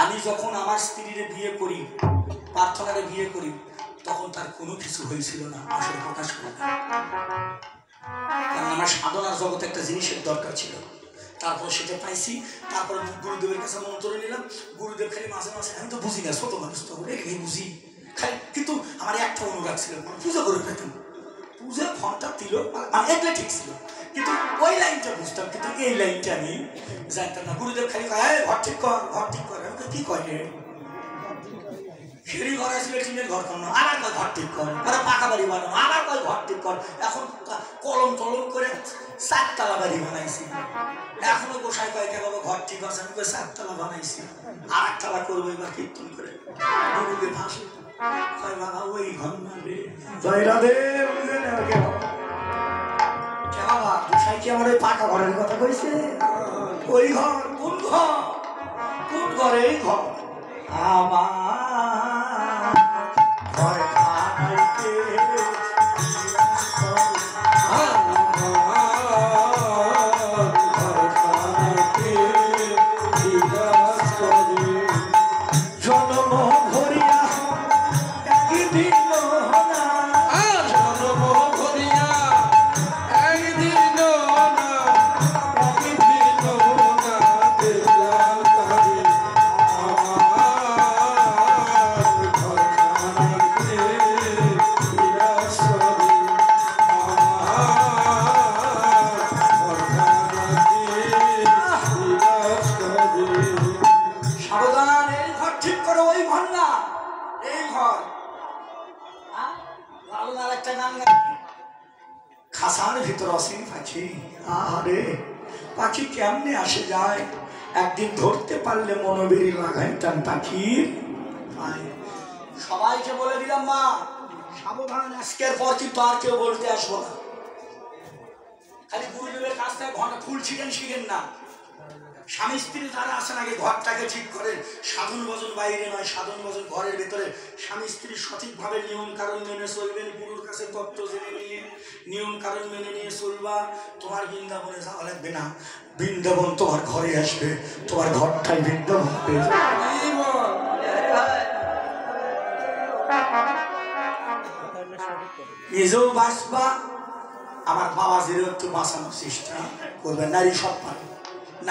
আমি যখন আমার স্ত্রীরে বিয়ে করি প্রার্থনারে বিয়ে করি, তখন তার কোনো কিছু হয়েছিল না, আসলে প্রকাশ করে না। কারণ আমার সাধনার জগতে একটা জিনিসের দরকার ছিল। তারপর সেটা পাইছি, তারপর গুরুদেবের কাছে মন্ত্র নিলাম। গুরুদেব খালি মাঝে মাঝে, আমি তো বুঝি না, ছোট মানুষ তো এটাই বুঝি খালি, কিন্তু আমার একটা অনুরাগ ছিল, পূজা করে পেতাম। পূজা ঘন্টা দিল মানে এটা ঠিক ছিল, কিন্তু ওই লাইনটা বুঝতাম, কিন্তু এই লাইনটা আমি জানতাম না। গুরুদেব খালি কয় ঘর ঠিক কর, ঘর ঠিক কর। আমি কি কয় রে, সিঁড়ি ঘর আসলে টিনের ঘর কর, আবার কয় ঘর ঠিক কর, আবার পাকা বাড়ি বানানো, আবার কয় ঘর ঠিক কর। এখন কলম টলম করে 4 তলা বাড়ি বানাইছি। এখনো গোসাই কয় কে বাবা ঘর ঠিক আছে, আমি 4 তলা বানাইছি, আর 1 তলা করবো এবার কীর্তন করে। গুরুদেব হাসে, কয় বাবা ওই ঘর না রে, জয় রাধে, বুঝে না কে বাবা, গোসাই কি আমার ওই পাকা ঘরের কথা কইছে? ওই ঘর কোন ঘর, কোন ঘর? এই ঘর আমার ঘর খাইতে জন্ম ভরিয়া একদিন না, জন্ম ভরিয়া একদিন না, একদিন না দেখলাম তারে আমার ঘর খাইতে বিরাজ করে, আমার ঘর খাইতে বিরাজ করে। সাবধান, এই ঘর ঠিক করো, ওই ঘর না, এই ঘর। লালনার একটা গান গাই, খাসার ভিতর অসীম পাখি, আরে পাখি কেমনে আসে যায়, একদিন ধরতে পারলে মনোবেরি লাগাইতাম পাখির পায়ে। সবাইকে বলে দিলাম মা সাবধান, আজকের পর কিন্তু আর কেউ বলতে আসবো না। খালি গুরুদেবের কাছ থেকে ঘন্টা ফুল শিখেন না। স্বামী স্ত্রী যারা আছেন আগে ঘরটাকে ঠিক করেন। সাধন ভজন বাইরে নয়, সাধন ভজন ঘরের ভেতরে। স্বামী স্ত্রী সঠিকভাবে নিয়ম কারণ মেনে চলবেন, গুরুর কাছে তত্ত্ব জেনে নিয়ে নিয়ম কারণ মেনে নিয়ে চলবা। তোমার বৃন্দাবনে যাওয়া লাগবে না, বৃন্দাবন তোমার ঘরে আসবে, তোমার ঘরটাই বৃন্দাবন পেয়ে যাবে। নিজেও বাঁচবা, আমার বাবাজিরও একটু বাঁচানোর চেষ্টা করবে। নারী সব পারে,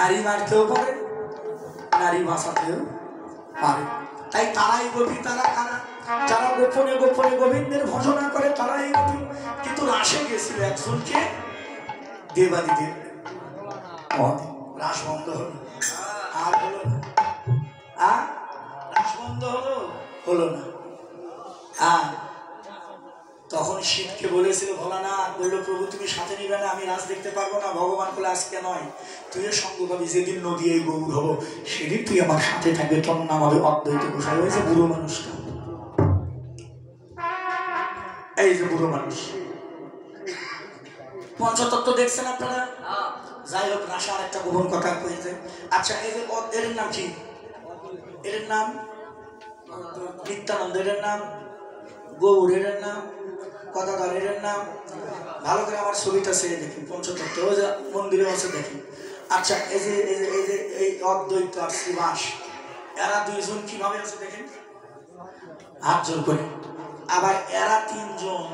নারী মারতেও পারে, নারী বাঁচাতেও পারে। তাই তারাই গোপী, তারা কারা? যারা গোপনে গোপনে গোবিন্দের ভজনা করে তারাই গোপী। কিন্তু রাসে গেছিল একজনকে দেবাদিদেব, রাস বন্ধ হলো, আর হলো না, আর রাস বন্ধ হলো, হলো না। আর তখন শিবকে বলেছিল ভোলানাথ, বললো প্রভু তুমি সাথে নিবে না, আমি রাস দেখতে পারবো না। ভগবান বলে আজকে নয়, তুই সঙ্গ পাবি যেদিন নদী এই গৌর হবো, সেদিন তুই আমার সাথে থাকবে, তোর নাম হবে অদ্বৈত গোসাই। হয়েছে বুড়ো মানুষটা, এই যে বুড়ো মানুষ। পঞ্চতত্ত্ব দেখছেন আপনারা? যাই হোক, রাসা আর একটা গোপন কথা কয়েছে। আচ্ছা, এই যে এর নাম কি? এর নাম নিত্যানন্দ, এর নাম গৌর, এর নাম কথাধর, এর নাম। ভালো করে আমার ছবিটা সে দেখি, পঞ্চতত্ত্ব ওই যে মন্দিরে আছে দেখি। আচ্ছা, এই যে এই যে এই যে এই অদ্বৈত আর শ্রীবাস, এরা দুইজন কিভাবে আছে দেখেন, হাত জোর করে। আবার এরা তিনজন,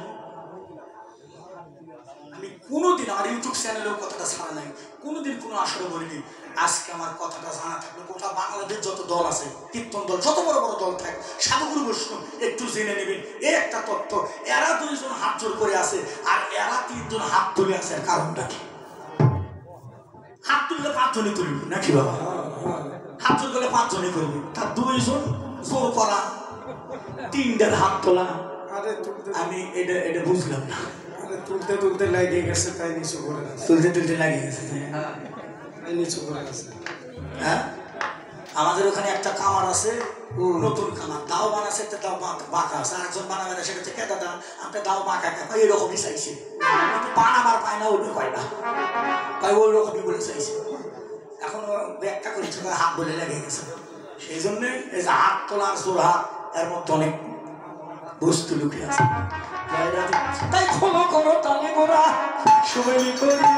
আমি কোনোদিন আমার ইউটিউব চ্যানেলেও কথাটা ছাড়া নাই, কোনোদিন কোনো আসরে বলিনি। আজকে আমার কথাটা জানা থাকলো, গোটা বাংলাদেশ যত দল আছে, কীর্তন দল, যত বড় বড় দল থাকে, সাধুগুরু বৈষ্ণব একটু জেনে নেবেন এই একটা তত্ত্ব। এরা দুইজন হাত জোর করে আছে, আর এরা তিনজন হাত তুলে আছে। এর কারণটা কি? হাত তুললে 5 জনই তুলবে নাকি বাবা? হাত জোর করলে 5 জনই করবে, তার 2 জন জোর করা, 3দের হাত তোলা। আমি এটা এটা বুঝলাম না। তুলতে তুলতে লাগিয়ে গেছে, তাই নিচু করে গেছে, তুলতে তুলতে লাগিয়ে গেছে। তাই নিচু করে গেছে। হ্যাঁ, আমাদের ওখানে একটা কামার আছে, নতুন কামার, দাও বানাচ্ছে, একটা দাও বাঁকা আছে। আরেকজন বানাবে না, সেটা থেকে দাদা আপনার দাও বাঁকা কেন? এরকমই চাইছে, কিন্তু বানাবার পায় না, ওটা পায় না, তাই ওই রকমই বলে চাইছে। এখন ব্যাখ্যা করেছে, হাত বলে লেগে গেছে। সেই জন্য এই যে হাত তোলার জোর হাত, এর মধ্যে অনেক বস্তু লুকিয়ে আছে। তাই খোলো কোনো তালে গোড়া সুবেলি করিয়া,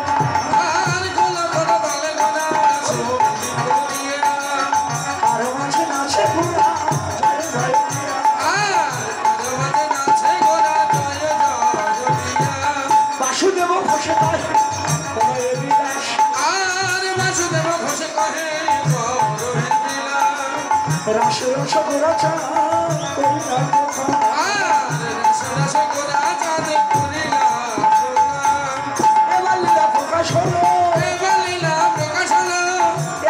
আর মাঝে নাচে ঘোড়া, জয় জয় রসে রস গোরা চা করি না এবার লীলা প্রকাশ হলো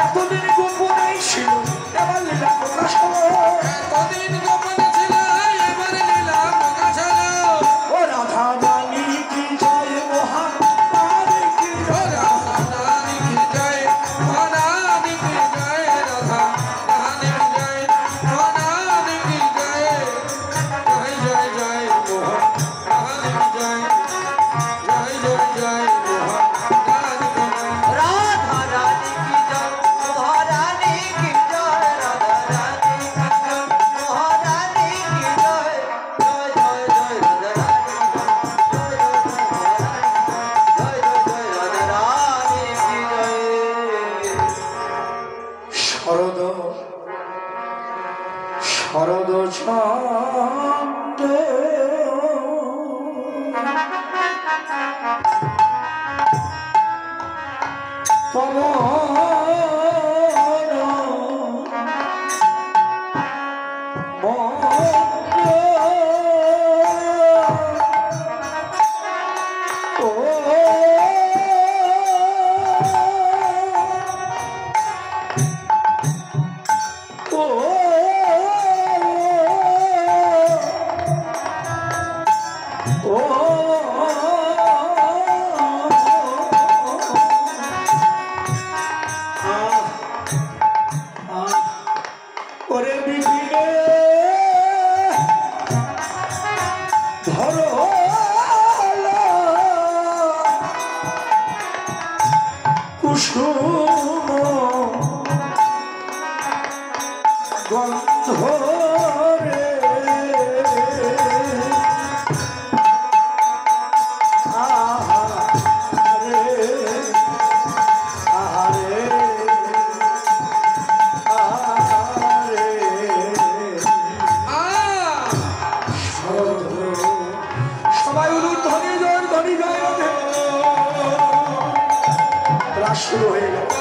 এতদিন গোপনেই ছিল এবার লীলা প্রকাশ হলো ও রাধা রানী কি জয় মহান রানী কি জয় রাধা রানী কি জয় মহারানী কি জয় রাধা রানী কি জয় মহারানী কি জয় জয় জয় জয় রাধা রানী জয় জয় জয় রাধা রানী কি জয় শরদ ছন্দে ওরে বিপিনে ধরো কুসুম গন্ধ রে সবাই উলুধ্বনি জয় ধ্বনি গায়ে ওঠে রাস শুরু হয়ে গেল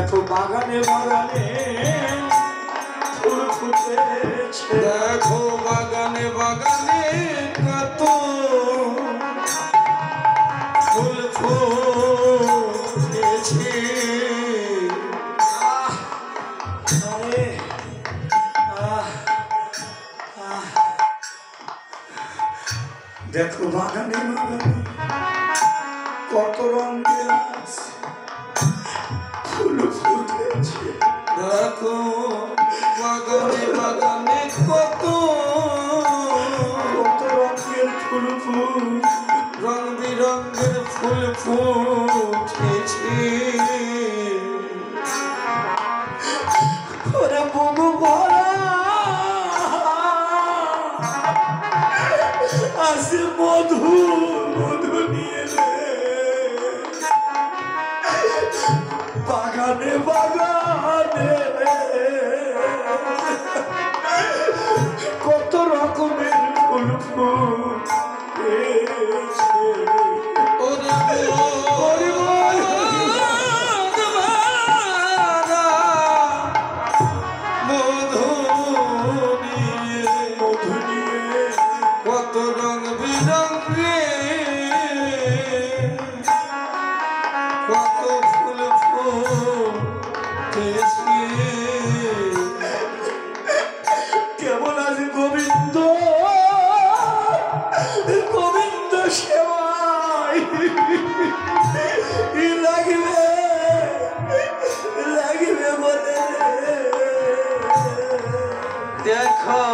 দেখো বাগানে বাগানে ফুল ফুটেছে দেখো বাগানে বাগানে কত ফুল ফুটেছে আরে দেখো বাগানে বাগানে কত রঙের আছে ফুল ফুটেছে দেখো বাগানে বাগানে কত কত রঙের ফুল ফুল রং বিরঙের ফুল ফুটেছে ওরে বুবু ভরা আসে মধু মধু মধু নিয়ে নে। বাগানে বাগানে কত রকমের ফুল ফুটেছে। ওরে মধু নিয়ে মধু নিয়ে কত রং বিরঙ্গে কত ফুল ফুটেছে। কেমন আছে গোবিন্দ গোবিন্দ সেবাই লাগবে লাগবে বলে দেখো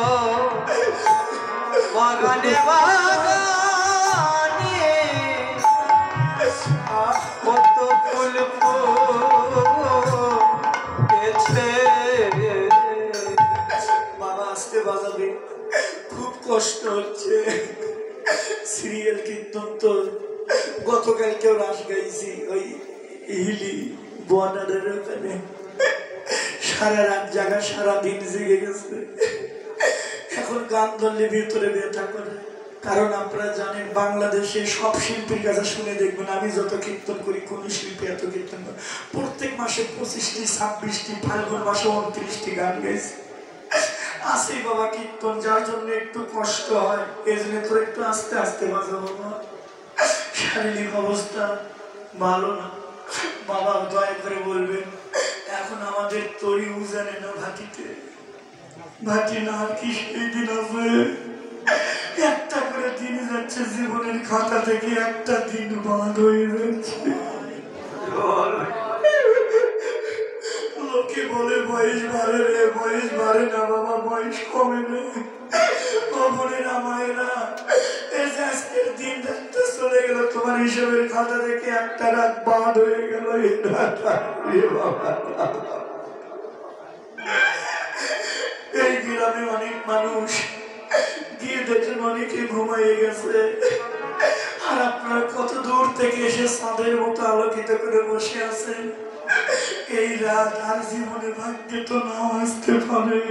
বাগানে বাগানে কত ফুল ফুটেছে। বাবা আসতে বাজাবে খুব কষ্ট হচ্ছে। সিরিয়াল কীর্তন তো গতকালকেও রাস গাইছি ওই হিলি বর্ডারের ওখানে, সারা রাত জাগা সারা দিন জেগে গেছে। এখন গান ধরলে ভিতরে ব্যথা করে, কারণ আপনারা জানেন বাংলাদেশে সব শিল্পীর কাছে শুনে দেখবেন আমি যত কীর্তন করি কোন শিল্পী এত কীর্তন করে। প্রত্যেক মাসে 25টি 26টি, ফাল্গুন মাসে 29টি গান গাইছে। আসি বাবা কীর্তন, যার জন্য একটু কষ্ট হয়, এই জন্য তোর একটু আস্তে আস্তে বাজাবো। শারীরিক অবস্থা ভালো না বাবা, দয়া করে বলবেন। এখন আমাদের তরি উজানে না ভাটিতে, ভাটি না আর কি সেই দিন আছে। একটা করে দিন যাচ্ছে, জীবনের খাতা থেকে একটা দিন বাদ হয়ে যাচ্ছে। লোকে বলে বয়স বাড়ে রে, বয়স বাড়ে না বাবা, বয়স কমে রে। কমনের মায়েরা এই যে আজকের দিন রাতটা চলে গেল, তোমার হিসাবের খাতা থেকে একটা রাত বাদ হয়ে গেল। এই রাতটা বাবা, এই গ্রামে অনেক মানুষ গিয়ে দেখলেন অনেকে ঘুমাইয়ে গেছে, আর আপনারা কত দূর থেকে এসে চাঁদের মতো আলোকিত করে বসে আছেন। এই রাত আর জীবনে ভাগ্যে তো নাও আসতে পারে।